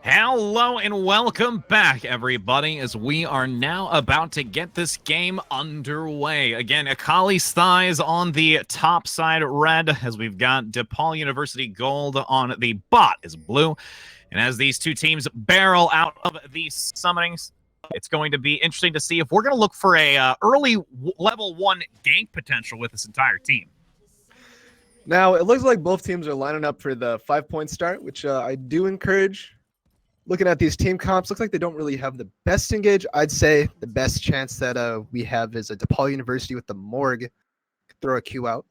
Hello and welcome back, everybody, as we are now about to get this game underway. Again, Akali's thighs on the top side red, as we've got DePaul University gold on the bot is blue. And as these two teams barrel out of these summonings, it's going to be interesting to see if we're going to look for a early level 1 gank potential with this entire team. Now, it looks like both teams are lining up for the 5-point start, which I do encourage. Looking at these team comps, looks like they don't really have the best engage. I'd say the best chance that we have is a DePaul University with the Morgue. Throw a Q out.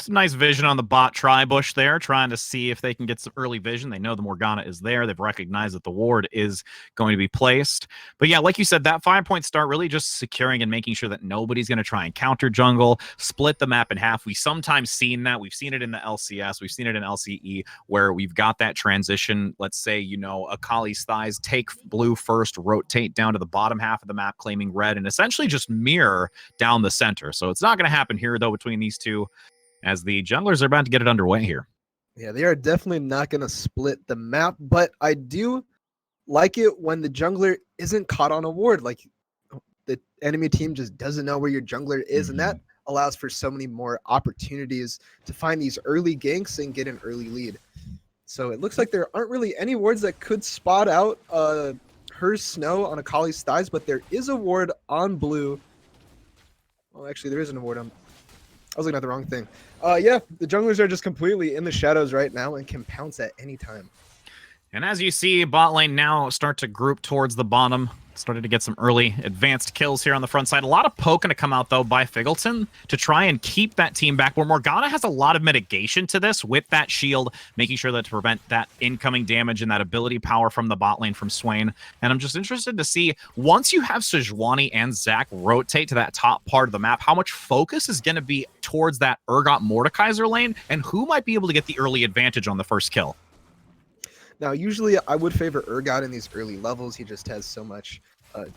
Some nice vision on the bot tri-bush there, trying to see if they can get some early vision. They know the Morgana is there. They've recognized that the ward is going to be placed. But yeah, like you said, that 5-point start really just securing and making sure that nobody's going to try and counter jungle, split the map in half. We sometimes seen that. We've seen it in the LCS. We've seen it in LCE where we've got that transition. Let's say, you know, Akali's thighs take blue first, rotate down to the bottom half of the map, claiming red, and essentially just mirror down the center. So it's not going to happen here, though, between these two, as the junglers are about to get it underway here. Yeah, they are definitely not going to split the map, but I do like it when the jungler isn't caught on a ward. Like, the enemy team just doesn't know where your jungler is, and that allows for so many more opportunities to find these early ganks and get an early lead. So it looks like there aren't really any wards that could spot out her snow on Akali's thighs, but there is a ward on blue. Well, actually, there isn't a ward on... I was looking at the wrong thing. Yeah, the junglers are just completely in the shadows right now and can pounce at any time. And as you see, bot lane now start to group towards the bottom. Started to get some early advanced kills here on the front side. A lot of poke going to come out, though, by Figgleton to try and keep that team back, where Morgana has a lot of mitigation to this with that shield, making sure that to prevent that incoming damage and that ability power from the bot lane from Swain. And I'm just interested to see, once you have Sejuani and Zach rotate to that top part of the map, how much focus is going to be towards that Urgot Mordekaiser lane, and who might be able to get the early advantage on the first kill. Now, usually I would favor Urgot in these early levels. He just has so much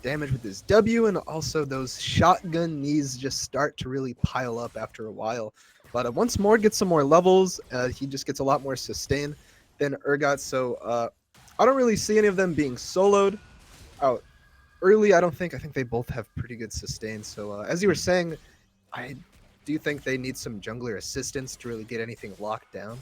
damage with his W, and also those shotgun knees just start to really pile up after a while. But once Mord gets some more levels, he just gets a lot more sustain than Urgot. So I don't really see any of them being soloed out early. I think they both have pretty good sustain. So as you were saying, I do think they need some jungler assistance to really get anything locked down.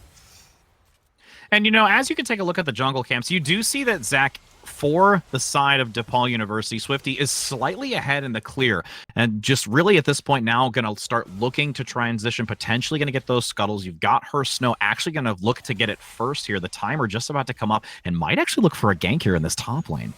And, you know, as you can take a look at the jungle camps, you do see that Zach, for the side of DePaul University, Swifty is slightly ahead in the clear. And just really at this point now going to start looking to transition, potentially going to get those scuttles. You've got her Snow actually going to look to get it first here. The timer just about to come up and might actually look for a gank here in this top lane.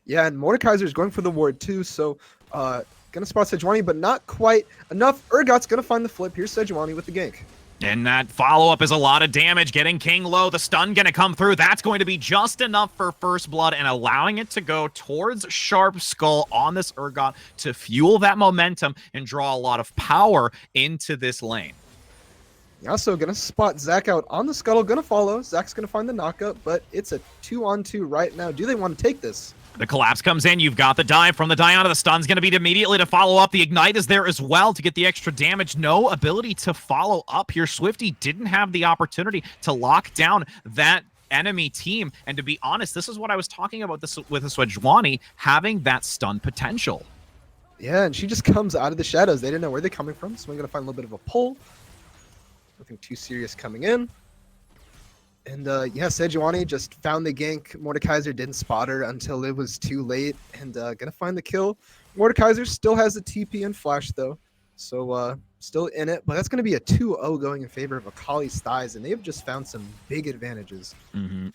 Yeah, and Mordekaiser is going for the ward too, so going to spot Sejuani, but not quite enough. Urgot's going to find the flip. Here's Sejuani with the gank. And that follow-up is a lot of damage, getting King low. The stun going to come through. That's going to be just enough for first blood and allowing it to go towards Sharp Skull on this Urgot to fuel that momentum and draw a lot of power into this lane. Also going to spot Zach out on the scuttle, going to follow. Zach's going to find the knockup, but it's a 2-on-2 right now. Do they want to take this? The collapse comes in. You've got the dive from the Diana. The stun's going to be immediately to follow up. The ignite is there as well to get the extra damage. No ability to follow up here. Swifty didn't have the opportunity to lock down that enemy team. And to be honest, this is what I was talking about this with the Sejuani having that stun potential. Yeah, and she just comes out of the shadows. They didn't know where they're coming from, so we're going to find a little bit of a pull. Nothing too serious coming in. And yeah, Sejuani just found the gank. Mordekaiser didn't spot her until it was too late, and gonna find the kill. Mordekaiser still has the TP and flash though, so still in it, but that's going to be a 2-0 going in favor of Akali's thighs, and they've just found some big advantages.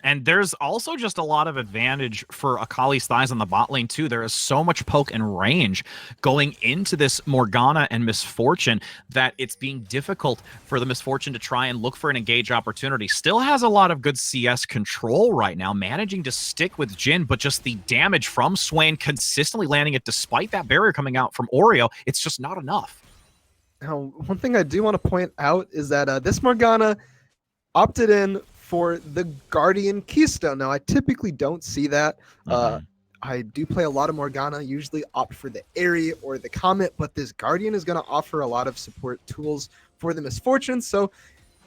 And there's also just a lot of advantage for Akali's thighs on the bot lane too. There is so much poke and range going into this Morgana and Misfortune that it's being difficult for the Misfortune to try and look for an engage opportunity. Still has a lot of good CS control right now, managing to stick with Jhin, but just the damage from Swain consistently landing it despite that barrier coming out from Oreo, it's just not enough. Now, one thing I do want to point out is that this Morgana opted in for the Guardian Keystone. Now, I typically don't see that. I do play a lot of Morgana, usually opt for the Aerie or the Comet, but this Guardian is going to offer a lot of support tools for the Misfortune. So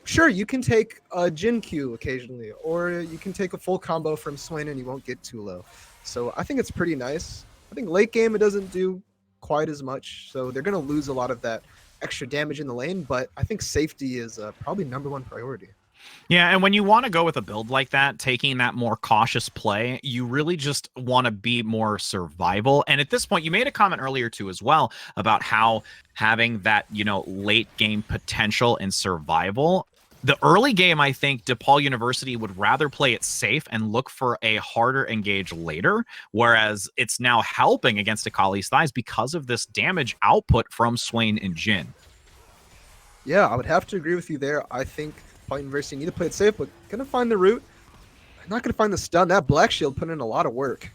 sure, you can take a Jin Q occasionally, or you can take a full combo from Swain and you won't get too low. So I think it's pretty nice. I think late game it doesn't do quite as much, so they're going to lose a lot of that extra damage in the lane, but I think safety is probably #1 priority. Yeah, and when you want to go with a build like that, taking that more cautious play, you really just want to be more survival. And at this point, you made a comment earlier too as well about how having that, late game potential in survival. The early game, I think DePaul University would rather play it safe and look for a harder engage later, whereas it's now helping against Akali's thighs because of this damage output from Swain and Jin. Yeah, I would have to agree with you there. I think DePaul University need to play it safe, but gonna find the root. Not gonna find the stun. That Black Shield put in a lot of work.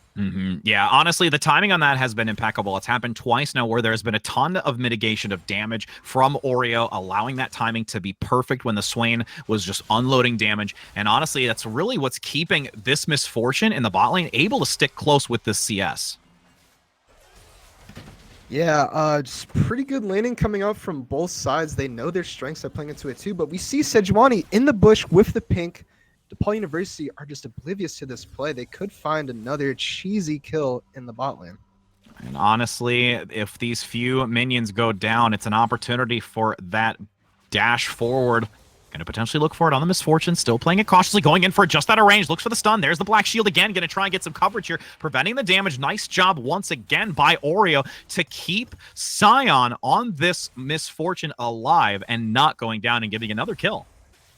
Yeah, honestly, the timing on that has been impeccable. It's happened twice now where there's been a ton of mitigation of damage from Oreo, allowing that timing to be perfect when the Swain was just unloading damage. And honestly, that's really what's keeping this Misfortune in the bot lane able to stick close with this CS. Yeah, just pretty good laning coming out from both sides. They know their strengths are playing into it too, but we see Sejuani in the bush with the pink. DePaul University are just oblivious to this play. They could find another cheesy kill in the bot lane. And honestly, if these few minions go down, it's an opportunity for that dash forward. Going to potentially look for it on the Misfortune, still playing it cautiously, going in for it just out of range, looks for the stun. There's the Black Shield again, going to try and get some coverage here, preventing the damage. Nice job once again by Oreo to keep Sion on this Misfortune alive and not going down and getting another kill.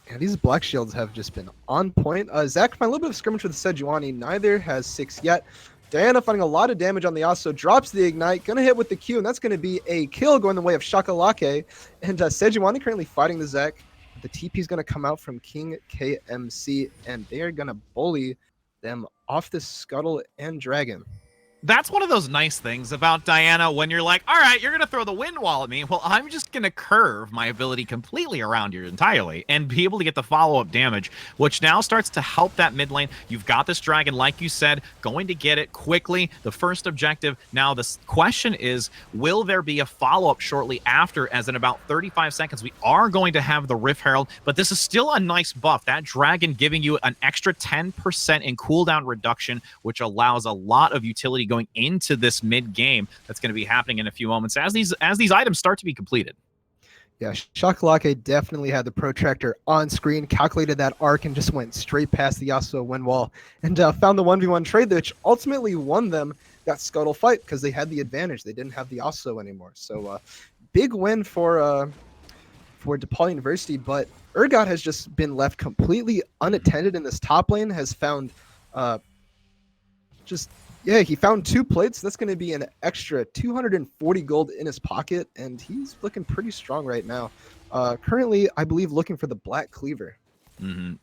Yeah, these Black Shields have just been on point. Zach, find a little bit of skirmish with Sejuani. Neither has 6 yet. Diana finding a lot of damage on the Yasuo, drops the Ignite, gonna hit with the Q, and that's gonna be a kill going the way of Shakalake. And Sejuani currently fighting the Zach. The TP is gonna come out from King KMC, and they are gonna bully them off the Scuttle and Dragon. That's one of those nice things about Diana when you're like, all right, you're going to throw the wind wall at me. Well, I'm just going to curve my ability completely around you entirely and be able to get the follow-up damage, which now starts to help that mid lane. You've got this Dragon, like you said, going to get it quickly. The first objective. Now, the question is, will there be a follow-up shortly after, as in about 35 seconds? We are going to have the Rift Herald, but this is still a nice buff. That Dragon giving you an extra 10% in cooldown reduction, which allows a lot of utility going into this mid game that's going to be happening in a few moments as these items start to be completed. Yeah, Shakalake definitely had the protractor on screen, calculated that arc, and just went straight past the Yasuo wind wall and found the 1v1 trade, which ultimately won them that Scuttle fight because they had the advantage. They didn't have the Yasuo anymore. So big win for DePaul University, but Urgot has just been left completely unattended in this top lane, has found he found 2 plates. That's going to be an extra 240 gold in his pocket, and he's looking pretty strong right now. Currently, I believe, looking for the Black Cleaver.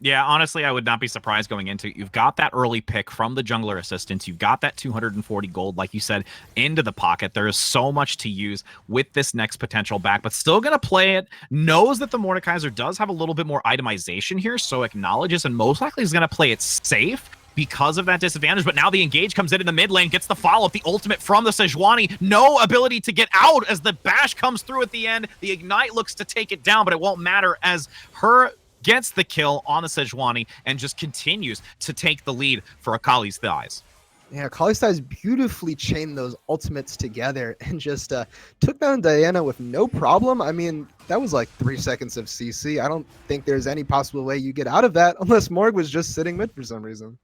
Yeah, honestly, I would not be surprised going into it. You've got that early pick from the jungler assistants. You've got that 240 gold, like you said, into the pocket. There is so much to use with this next potential back, but still going to play it. Knows that the Mordekaiser does have a little bit more itemization here, so acknowledges and most likely is going to play it safe because of that disadvantage. But now the engage comes in the mid lane, gets the follow-up, the ultimate from the Sejuani. No ability to get out as the bash comes through at the end. The Ignite looks to take it down, but it won't matter as her gets the kill on the Sejuani and just continues to take the lead for Akali's thighs. Yeah, Akali's thighs beautifully chained those ultimates together and just took down Diana with no problem. I mean, that was like 3 seconds of CC. I don't think there's any possible way you get out of that unless Morg was just sitting mid for some reason.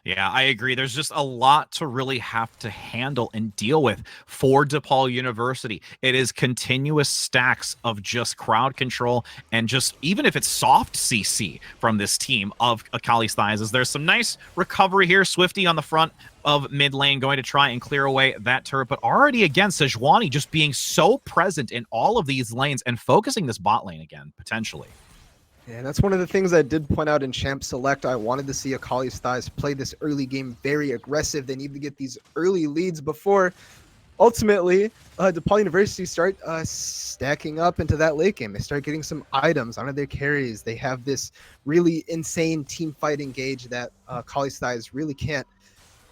Yeah, I agree. There's just a lot to really have to handle and deal with for DePaul University. It is continuous stacks of just crowd control and just, even if it's soft CC from this team of Akali's thighs, as there's some nice recovery here. Swifty on the front of mid lane going to try and clear away that turret, but already again, Sejuani just being so present in all of these lanes and focusing this bot lane again, potentially. Yeah, that's one of the things I did point out in Champ Select. I wanted to see Akali's thighs play this early game very aggressive. They need to get these early leads before ultimately DePaul University start stacking up into that late game. They start getting some items onto their carries. They have this really insane team fight engage that Akali's thighs really can't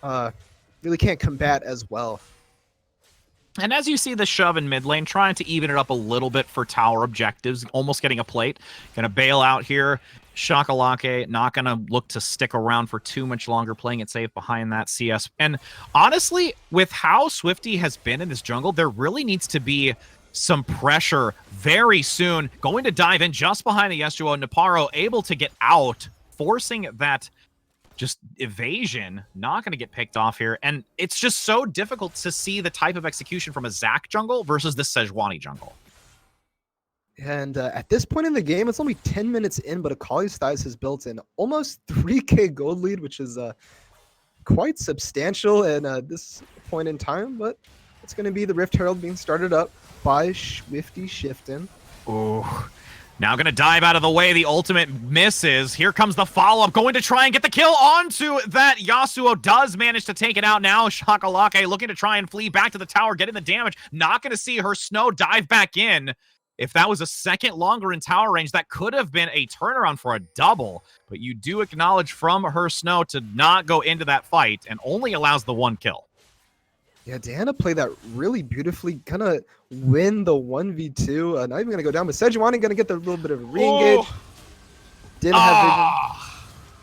combat as well. And as you see the shove in mid lane, trying to even it up a little bit for tower objectives, almost getting a plate. Gonna bail out here. Shakalake not gonna look to stick around for too much longer, playing it safe behind that CS. And honestly, with how Swifty has been in this jungle, there really needs to be some pressure very soon. Going to dive in just behind the Yasuo. Neparo able to get out, forcing that just evasion, not going to get picked off here. And it's just so difficult to see the type of execution from a Zac jungle versus the Sejuani jungle. And at this point in the game, it's only 10 minutes in, but Akali's Thighs has built an almost 3k gold lead, which is quite substantial at this point in time. But it's going to be the Rift Herald being started up by Swifty Shiften. Ooh. Now going to dive out of the way. The ultimate misses. Here comes the follow-up. Going to try and get the kill onto that. Yasuo does manage to take it out now. Shakalake looking to try and flee back to the tower, getting the damage. Not going to see her Snow dive back in. If that was a second longer in tower range, that could have been a turnaround for a double. But you do acknowledge from her Snow to not go into that fight and only allows the one kill. Yeah, Diana played that really beautifully, gonna win the 1v2. Not even gonna go down, but Sejuani gonna get the little bit of a re-engage. Didn't have vision.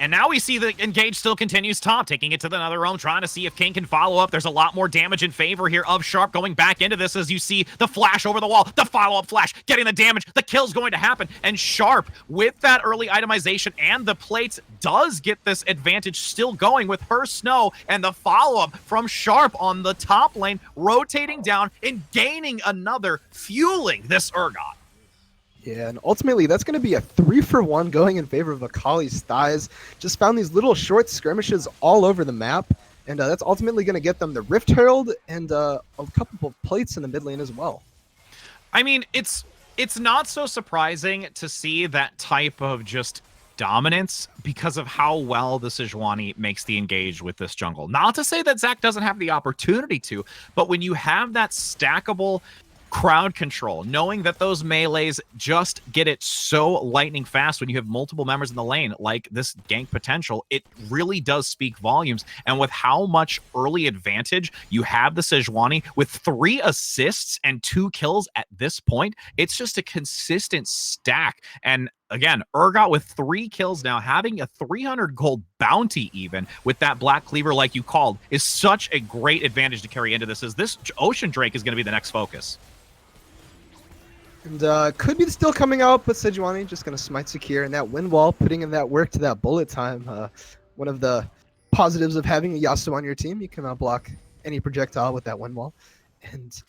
And now we see the engage still continues top, taking it to another realm, trying to see if King can follow up. There's a lot more damage in favor here of Sharp going back into this as you see the flash over the wall, the follow-up flash, getting the damage, the kill's going to happen. And Sharp, with that early itemization and the plates, does get this advantage still going with her Snow and the follow-up from Sharp on the top lane, rotating down and gaining another, fueling this Urgot. Yeah, and ultimately that's going to be a 3-for-1 going in favor of Akali's Thighs. Just found these little short skirmishes all over the map, and that's ultimately going to get them the Rift Herald and a couple of plates in the mid lane as well. I mean, it's not so surprising to see that type of just dominance because of how well the Sejuani makes the engage with this jungle. Not to say that Zac doesn't have the opportunity to, but when you have that stackable crowd control, knowing that those melees just get it so lightning fast when you have multiple members in the lane like this gank potential, it really does speak volumes. And with how much early advantage you have the Sejuani with 3 assists and 2 kills at this point, it's just a consistent stack. And again, Urgot with 3 kills now, having a 300 gold bounty even with that Black Cleaver like you called, is such a great advantage to carry into this, as this Ocean Drake is going to be the next focus. And could be still coming out, but Sejuani just going to smite secure, and that wind wall, putting in that work to that bullet time. One of the positives of having a Yasuo on your team, you can block any projectile with that wind wall. And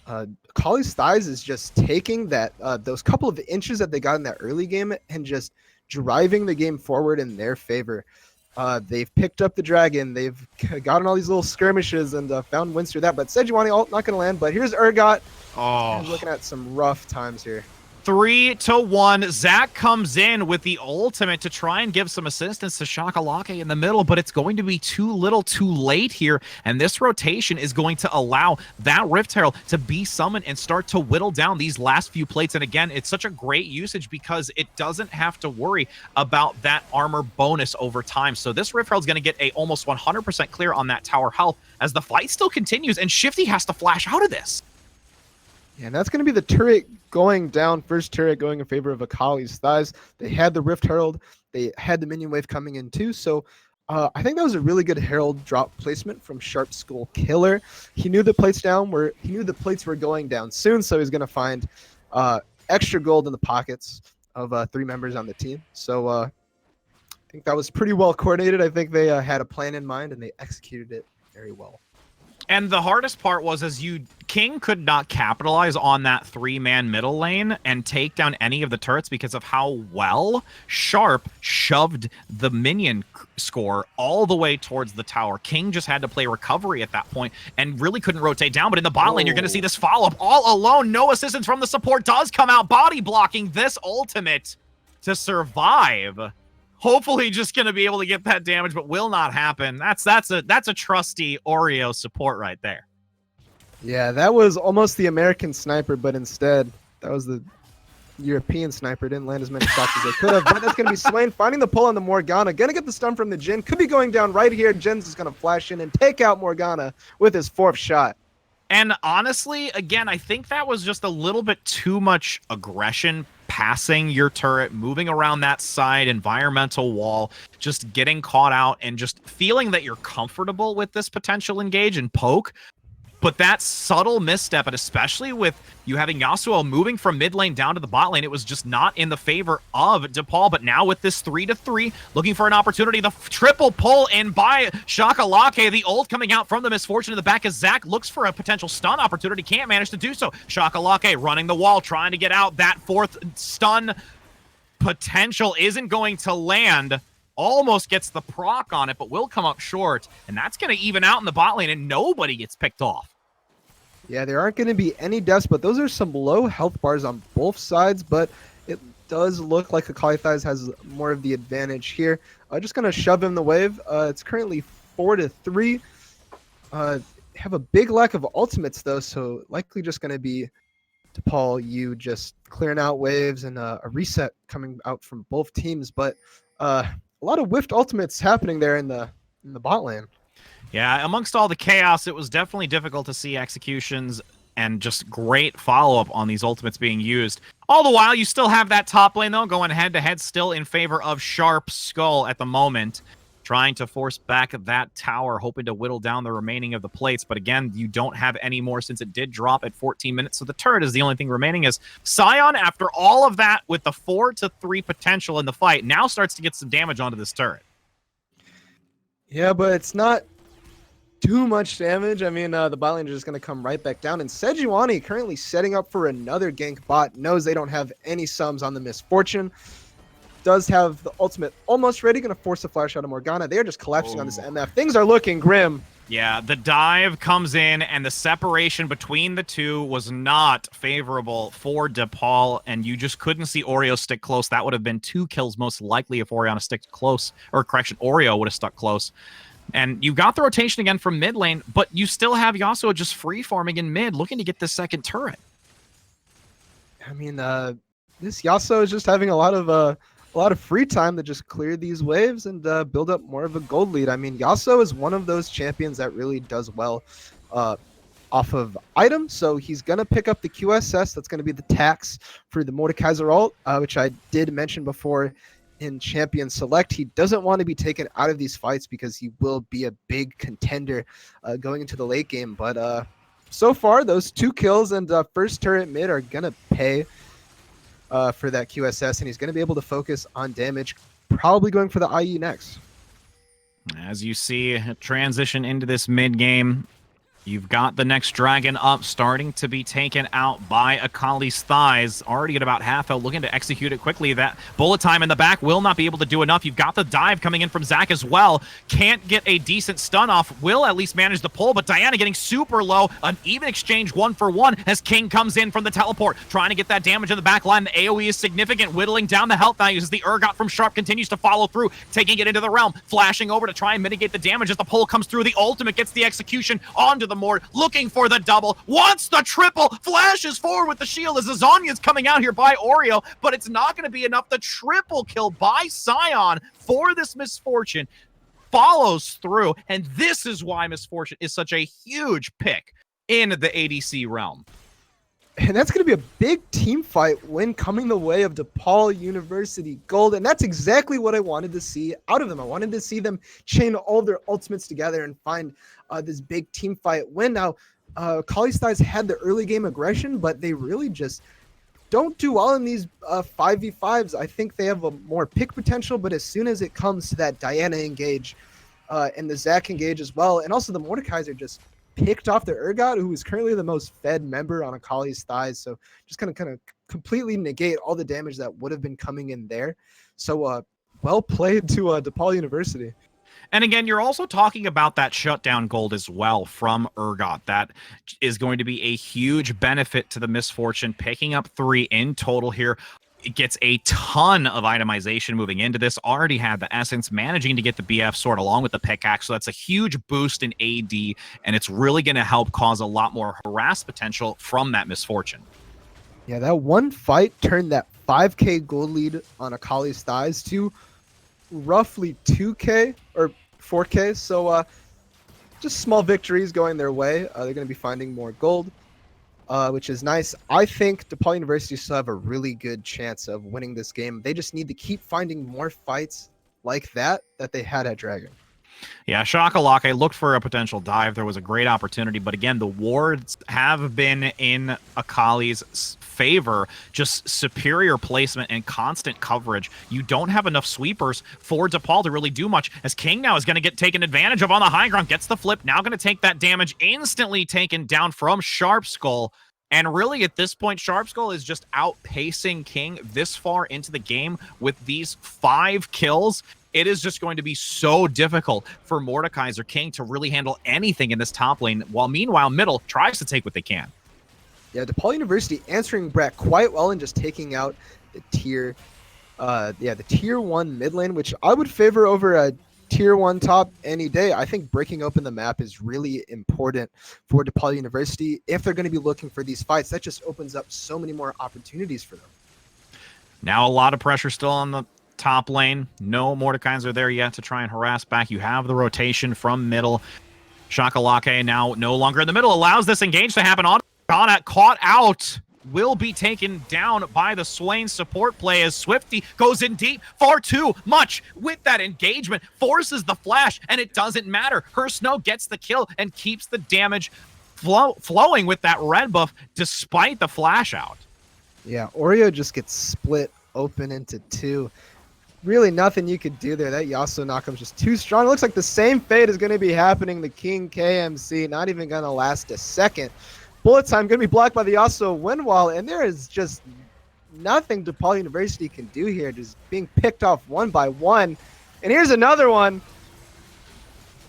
Akali's Thighs is just taking that those couple of inches that they got in that early game and just driving the game forward in their favor. They've picked up the dragon. They've gotten all these little skirmishes and found wins through that. But Sejuani ult not going to land. But here's Urgot. Oh, Looking at some rough times here. 3-1. Zac comes in with the ultimate to try and give some assistance to Shakalake in the middle, but it's going to be too little too late here. And this rotation is going to allow that Rift Herald to be summoned and start to whittle down these last few plates. And again, it's such a great usage because it doesn't have to worry about that armor bonus over time. So this Rift Herald is going to get a almost 100% clear on that tower health as the fight still continues, and Shifty has to flash out of this. Yeah, and that's going to be the turret going down, first turret going in favor of Akali's Thighs. They had the Rift Herald. They had the minion wave coming in too. So I think that was a really good Herald drop placement from Sharp Skull Killer. He knew the plates were going down soon, so he's going to find extra gold in the pockets of 3 members on the team. So I think that was pretty well coordinated. I think they had a plan in mind and they executed it very well. And the hardest part was King could not capitalize on that 3-man middle lane and take down any of the turrets because of how well Sharp shoved the minion score all the way towards the tower. King just had to play recovery at that point and really couldn't rotate down. But in the bot lane, you're going to see this follow-up all alone. No assistance from the support does come out, body blocking this ultimate to survive. Hopefully just going to be able to get that damage, but will not happen. That's a trusty Oreo support right there. Yeah, that was almost the American sniper, but instead that was the European sniper. Didn't land as many shots as they could have. But that's going to be Swain finding the pull on the Morgana. Going to get the stun from the Jhin. Could be going down right here. Jin's is going to flash in and take out Morgana with his 4th shot. And honestly, again, I think that was just a little bit too much aggression, passing your turret, moving around that side environmental wall, just getting caught out and just feeling that you're comfortable with this potential engage and poke. But that subtle misstep, and especially with you having Yasuo moving from mid lane down to the bot lane, it was just not in the favor of DePaul. But now with this 3-3, looking for an opportunity, the triple pull in by Shakalake, the ult coming out from the Misfortune in the back as Zach looks for a potential stun opportunity, can't manage to do so. Shakalake running the wall, trying to get out. That fourth stun potential isn't going to land. Almost gets the proc on it, but will come up short, and that's going to even out in the bot lane, and nobody gets picked off. Yeah, there aren't going to be any deaths, but those are some low health bars on both sides, but it does look like Akali has more of the advantage here. Just going to shove him the wave. It's currently 4-3. Have a big lack of ultimates, though, so likely just going to be DePaul, you just clearing out waves and a reset coming out from both teams, but a lot of whiffed ultimates happening there in the bot lane. Yeah, amongst all the chaos, it was definitely difficult to see executions and just great follow-up on these ultimates being used. All the while, you still have that top lane, though, going head-to-head still in favor of Sharp Skull at the moment, trying to force back that tower, hoping to whittle down the remaining of the plates. But again, you don't have any more since it did drop at 14 minutes, so the turret is the only thing remaining. As Sion, after all of that, with the 4-3 potential in the fight, now starts to get some damage onto this turret. Yeah, but it's not too much damage. I mean, the bot lane is just going to come right back down. And Sejuani, currently setting up for another gank bot, knows they don't have any sums on the Misfortune. Does have the ultimate almost ready, going to force a flash out of Morgana. They're just collapsing on this MF. Things are looking grim. Yeah, the dive comes in, and the separation between the two was not favorable for DePaul, and you just couldn't see Oreo stick close. That would have been 2 kills most likely if Oriana sticked close, or correction, Oreo would have stuck close. And you got the rotation again from mid lane, but you still have Yasuo just free farming in mid, looking to get this second turret. I mean, this Yasuo is just having a lot of free time to just clear these waves and build up more of a gold lead. I mean, Yasuo is one of those champions that really does well off of items, so he's going to pick up the QSS. That's going to be the tax for the Mordekaiser ult, which I did mention before in Champion Select. He doesn't want to be taken out of these fights because he will be a big contender going into the late game. But so far, those 2 kills and first turret mid are going to pay for that QSS, and he's going to be able to focus on damage, probably going for the IE next. As you see a transition into this mid game, you've got the next dragon up, starting to be taken out by Akali's thighs. Already at about half health, looking to execute it quickly. That bullet time in the back will not be able to do enough. You've got the dive coming in from Zach as well. Can't get a decent stun off. Will at least manage the pull, but Diana getting super low. An even exchange 1-for-1 as King comes in from the teleport, trying to get that damage in the back line. The AoE is significant, whittling down the health values as the Urgot from Sharp continues to follow through, taking it into the realm, flashing over to try and mitigate the damage as the pull comes through. The ultimate gets the execution onto the Mord, looking for the double, wants the triple, flashes forward with the shield as Azania's coming out here by Oreo, but it's not going to be enough. The triple kill by Sion for this Misfortune follows through, and this is why Misfortune is such a huge pick in the ADC realm. And that's going to be a big team fight when coming the way of DePaul University Gold. And that's exactly what I wanted to see out of them. I wanted to see them chain all their ultimates together and find this big team fight win. Now, Akali had the early game aggression, but they really just don't do well in these 5v5s. I think they have a more pick potential, but as soon as it comes to that Diana engage and the Zach engage as well, and also the Mordekaiser just picked off the Urgot, who is currently the most fed member on Akali's thighs. So just kind of completely negate all the damage that would have been coming in there. So well played to DePaul University. And again, you're also talking about that shutdown gold as well from Urgot. That is going to be a huge benefit to the Misfortune, picking up 3 in total here. It gets a ton of itemization moving into this. Already had the Essence, managing to get the BF sword along with the pickaxe. So that's a huge boost in AD, and it's really going to help cause a lot more harass potential from that Misfortune. Yeah, that one fight turned that 5k gold lead on Akali's thighs to roughly 2k or 4k. So just small victories going their way. They're going to be finding more gold, which is nice. I think DePaul University still have a really good chance of winning this game. They just need to keep finding more fights like that they had at Dragon. Yeah, Shakalaka looked for a potential dive. There was a great opportunity, but again, the wards have been in Akali's favor. Just superior placement and constant coverage. You don't have enough sweepers for DePaul to really do much, as King now is going to get taken advantage of on the high ground. Gets the flip, now going to take that damage, instantly taken down from Sharp Skull. And really, at this point, Sharp Skull is just outpacing King this far into the game with these 5 kills. It is just going to be so difficult for Mordekaiser King to really handle anything in this top lane, while meanwhile, middle tries to take what they can. Yeah, DePaul University answering Brett quite well and just taking out the tier 1 mid lane, which I would favor over a tier 1 top any day. I think breaking open the map is really important for DePaul University if they're going to be looking for these fights. That just opens up so many more opportunities for them. Now a lot of pressure still on the top lane. No Mordekaiser there yet to try and harass back. You have the rotation from middle. Shakalake now no longer in the middle, allows this engage to happen on Ghana, caught out, will be taken down by the Swain support play as Swifty goes in deep, far too much with that engagement, forces the flash, and it doesn't matter. Her Snow gets the kill and keeps the damage flowing with that red buff despite the flash out. Yeah, Oreo just gets split open into 2. Really nothing you could do there. That Yasuo knockup's just too strong. It looks like the same fate is going to be happening. The King KMC not even going to last a second. Bullet time going to be blocked by the Yasuo wind wall, and there is just nothing DePaul University can do here. Just being picked off one by one. And here's another one.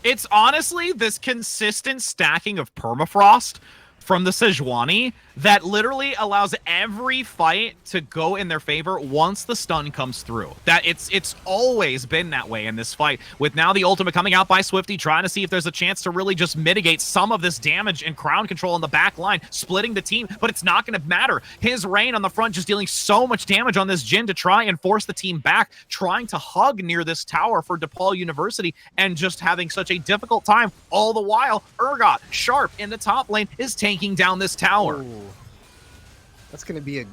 It's honestly this consistent stacking of permafrost from the Sejuani that literally allows every fight to go in their favor once the stun comes through. That it's always been that way in this fight, with now the ultimate coming out by Swifty, trying to see if there's a chance to really just mitigate some of this damage and crown control in the back line, splitting the team, but it's not going to matter. His Rain on the front just dealing so much damage on this Jhin to try and force the team back, trying to hug near this tower for DePaul University, and just having such a difficult time. All the while, Urgot, Sharp in the top lane, is taking down this tower. Ooh. That's going to be a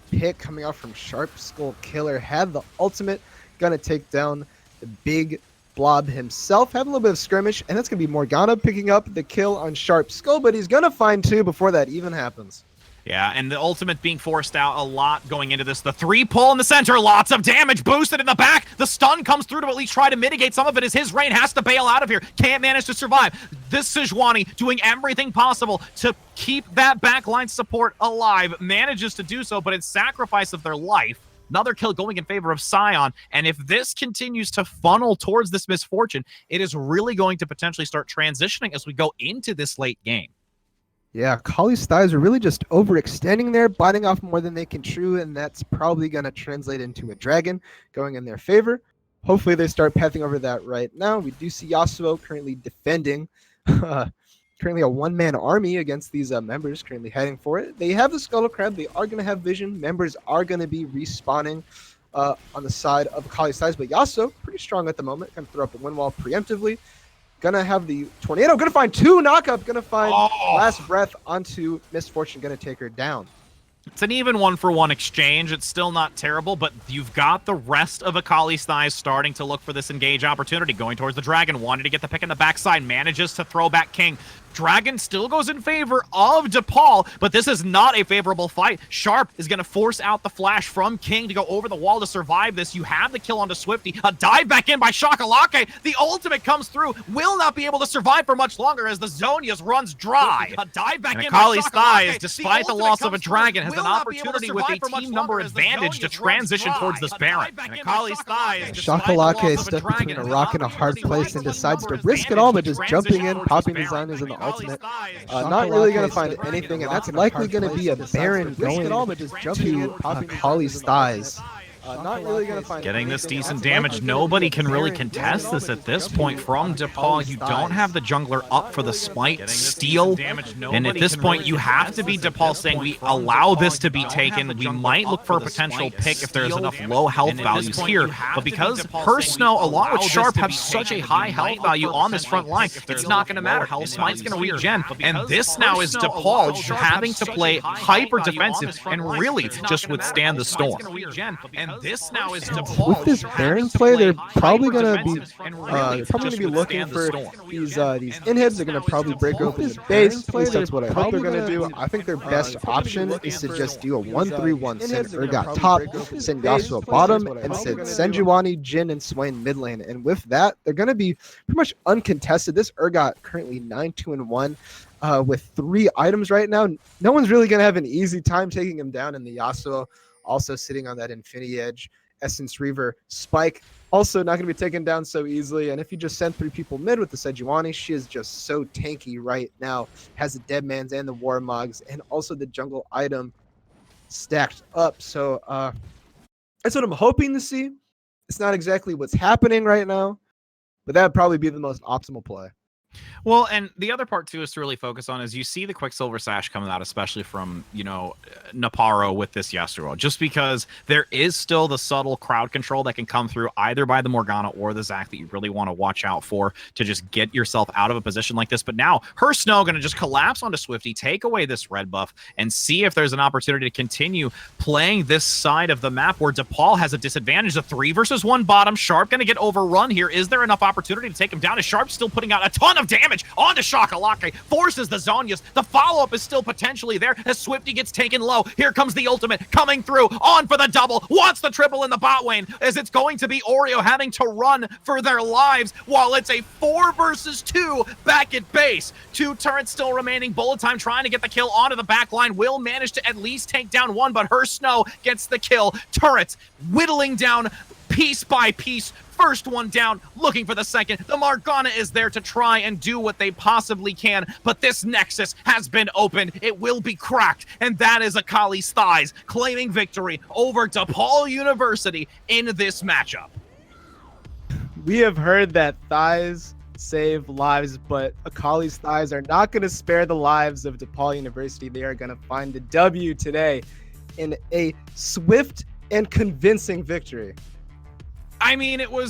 pick coming out from Sharp Skull Killer. Had the ultimate, going to take down the big blob himself. Have a little bit of skirmish, and that's going to be Morgana picking up the kill on Sharp Skull, but he's going to find 2 before that even happens. Yeah, and the ultimate being forced out a lot going into this. The 3 pull in the center, lots of damage boosted in the back. The stun comes through to at least try to mitigate some of it as his Rain has to bail out of here. Can't manage to survive. This Sejuani doing everything possible to keep that backline support alive. Manages to do so, but it's sacrifice of their life. Another kill going in favor of Sion, and if this continues to funnel towards this misfortune, it is really going to potentially start transitioning as we go into this late game. Yeah, Akali's thighs are really just overextending there, biting off more than they can chew, and that's probably going to translate into a dragon going in their favor. Hopefully they start pathing over that right now. We do see Yasuo currently defending, currently a one-man army against these members, currently heading for it. They have the Scuttle Crab. They are going to have vision. Members are going to be respawning on the side of Akali's thighs, but Yasuo, pretty strong at the moment, going to throw up the wind wall preemptively. Gonna have the tornado, gonna find 2 knockup, gonna find last breath onto Misfortune, gonna take her down. It's an even 1-for-1 exchange. It's still not terrible, but you've got the rest of Akali's thighs starting to look for this engage opportunity, going towards the Dragon, wanting to get the pick in the backside, manages to throw back King. Dragon still goes in favor of DePaul, but this is not a favorable fight. Sharp is going to force out the flash from King to go over the wall to survive this. You have the kill onto Swifty. A dive back in by Shakalake. The ultimate comes through. Will not be able to survive for much longer as the Zonias runs dry. A dive back in by Akali's thighs, despite the loss of a Dragon, has an opportunity with a team number advantage to transition towards this Baron. And Akali's thighs, Shakalake is stuck between a rock and a hard place and decides to risk it all, but just jumping in, popping his Zonias in the ultimate. Not really going to find anything, and that's likely going to be a Baron going to Akali's thighs. Not really gonna find Getting this anything decent else. damage. Nobody can really contest this at this point from DePaul. You don't have the jungler up for the smite steal. And at this point, you have to be DePaul saying, we allow this to be taken. We might look for a potential pick if there's enough low health values here. But because her Snow, along with Sharp, have such a high health value on this front line, it's not going to matter. Smite's going to regen. And this now is DePaul having to play hyper defensive and really just witstand the storm. And this now is DePaul. With this Baron play, they're probably gonna be looking for these inhibs. They're gonna probably break open the base. At least that's what I hope they're gonna do. I think their best option is to just do a 1-3-1. Send Urgot top, send Yasuo bottom, and send Sejuani, Jhin, and Swain mid lane. And with that, they're gonna be pretty much uncontested. This Urgot currently 9-2-1. With 3 items right now, no one's really gonna have an easy time taking him down. And the Yasuo also sitting on that Infinity Edge. Essence Reaver, Spike, also not going to be taken down so easily. And if you just send 3 people mid with the Sejuani, she is just so tanky right now. Has the Deadmans and the Warmogs and also the jungle item stacked up. So that's what I'm hoping to see. It's not exactly what's happening right now, but that would probably be the most optimal play. Well, and the other part too is to really focus on is you see the Quicksilver Sash coming out, especially from, you know, Naparo with this Yasuo, just because there is still the subtle crowd control that can come through either by the Morgana or the Zac that you really want to watch out for to just get yourself out of a position like this. But now her Snow going to just collapse onto Swifty, take away this red buff, and see if there's an opportunity to continue playing this side of the map where DePaul has a disadvantage. A 3 versus 1 bottom. Sharp going to get overrun here. Is there enough opportunity to take him down? Is Sharp still putting out a ton of damage onto Shakalake, forces the Zhonya's. The follow-up is still potentially there as Swifty gets taken low. Here comes the ultimate coming through, on for the double, wants the triple in the bot lane, as it's going to be Oreo having to run for their lives while it's a 4 versus 2 back at base. 2 turrets still remaining. Bullet Time trying to get the kill onto the back line, will manage to at least take down 1, but her Snow gets the kill. Turrets whittling down piece by piece. First one down, looking for the second. The Morgana is there to try and do what they possibly can, but this Nexus has been opened. It will be cracked, and that is Akali's thighs claiming victory over DePaul University in this matchup. We have heard that thighs save lives, but Akali's thighs are not going to spare the lives of DePaul University. They are going to find the W today in a swift and convincing victory. I mean, we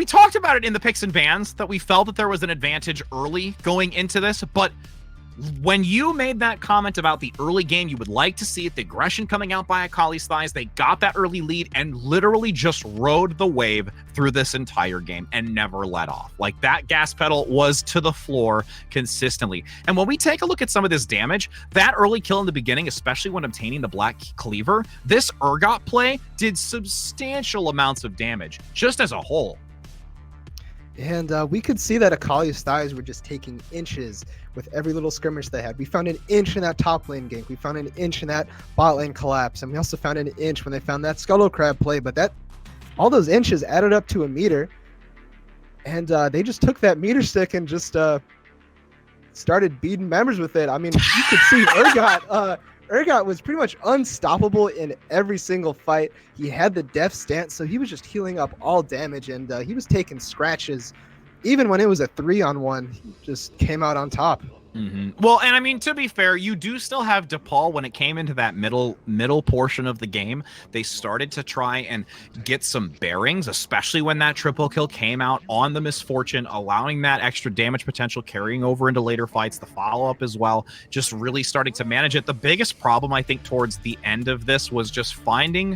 talked about it in the picks and bans that we felt that there was an advantage early going into this, but when you made that comment about the early game, you would like to see it, the aggression coming out by Akali's thighs, they got that early lead and literally just rode the wave through this entire game and never let off. Like, that gas pedal was to the floor consistently. And when we take a look at some of this damage, that early kill in the beginning, especially when obtaining the Black Cleaver, this Urgot play did substantial amounts of damage just as a whole. And we could see that Akali's thighs were just taking inches with every little skirmish they had. We found an inch in that top lane gank. We found an inch in that bot lane collapse. And we also found an inch when they found that Scuttle Crab play. But all those inches added up to a meter. And they just took that meter stick and just started beating members with it. I mean, you could see Urgot was pretty much unstoppable in every single fight. He had the death stance, so he was just healing up all damage, and he was taking scratches. Even when it was a 3-on-1, he just came out on top. Well, and I mean, to be fair, you do still have DePaul. When it came into that middle portion of the game, they started to try and get some bearings, especially when that triple kill came out on the Misfortune, allowing that extra damage potential carrying over into later fights, the follow-up as well, just really starting to manage it. The biggest problem, I think, towards the end of this was just finding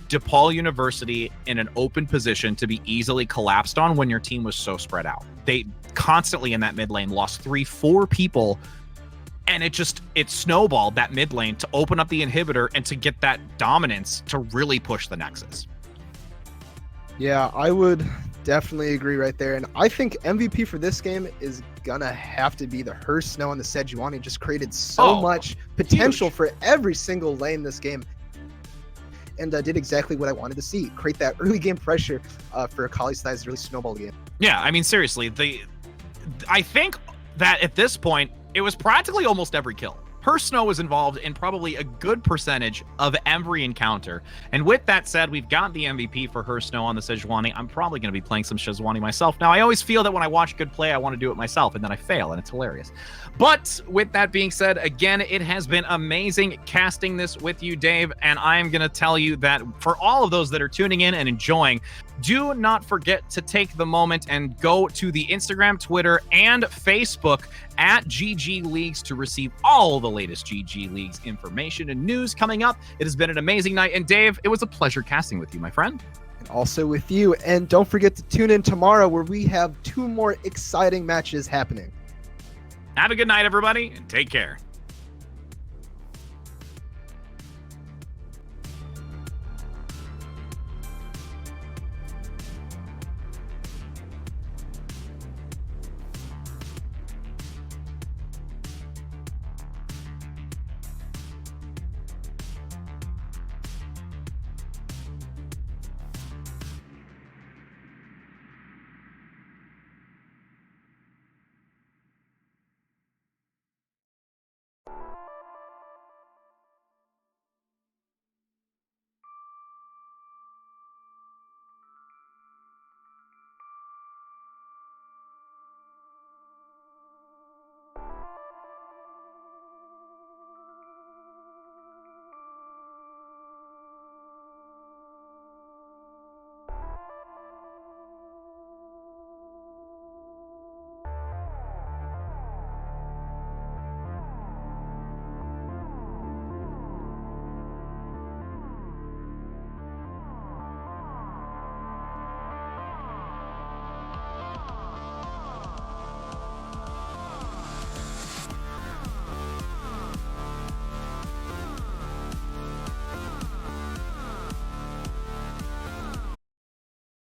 DePaul University in an open position to be easily collapsed on when your team was so spread out. They constantly in that mid lane lost 3-4 people, and it snowballed that mid lane to open up the inhibitor and to get that dominance to really push the Nexus. Yeah, I would definitely agree right there. And I think MVP for this game is gonna have to be the Her Snow and the Sejuani. Just created so much potential for every single lane this game. And did exactly what I wanted to see. Create that early game pressure for Akali's thighs to really snowball the game. Yeah, I mean, seriously, I think that at this point, it was practically almost every kill. Her Snow was involved in probably a good percentage of every encounter. And with that said, we've got the MVP for Her Snow on the Sejuani. I'm probably going to be playing some Sejuani myself. Now, I always feel that when I watch good play, I want to do it myself, and then I fail, and it's hilarious. But with that being said, again, it has been amazing casting this with you, Dave, and I'm going to tell you that for all of those that are tuning in and enjoying, do not forget to take the moment and go to the Instagram, Twitter, and Facebook at GGLeagues to receive all the latest GG Leagues information and news coming up. It has been an amazing night. And Dave, it was a pleasure casting with you, my friend. And also with you. And don't forget to tune in tomorrow where we have 2 more exciting matches happening. Have a good night, everybody, and take care.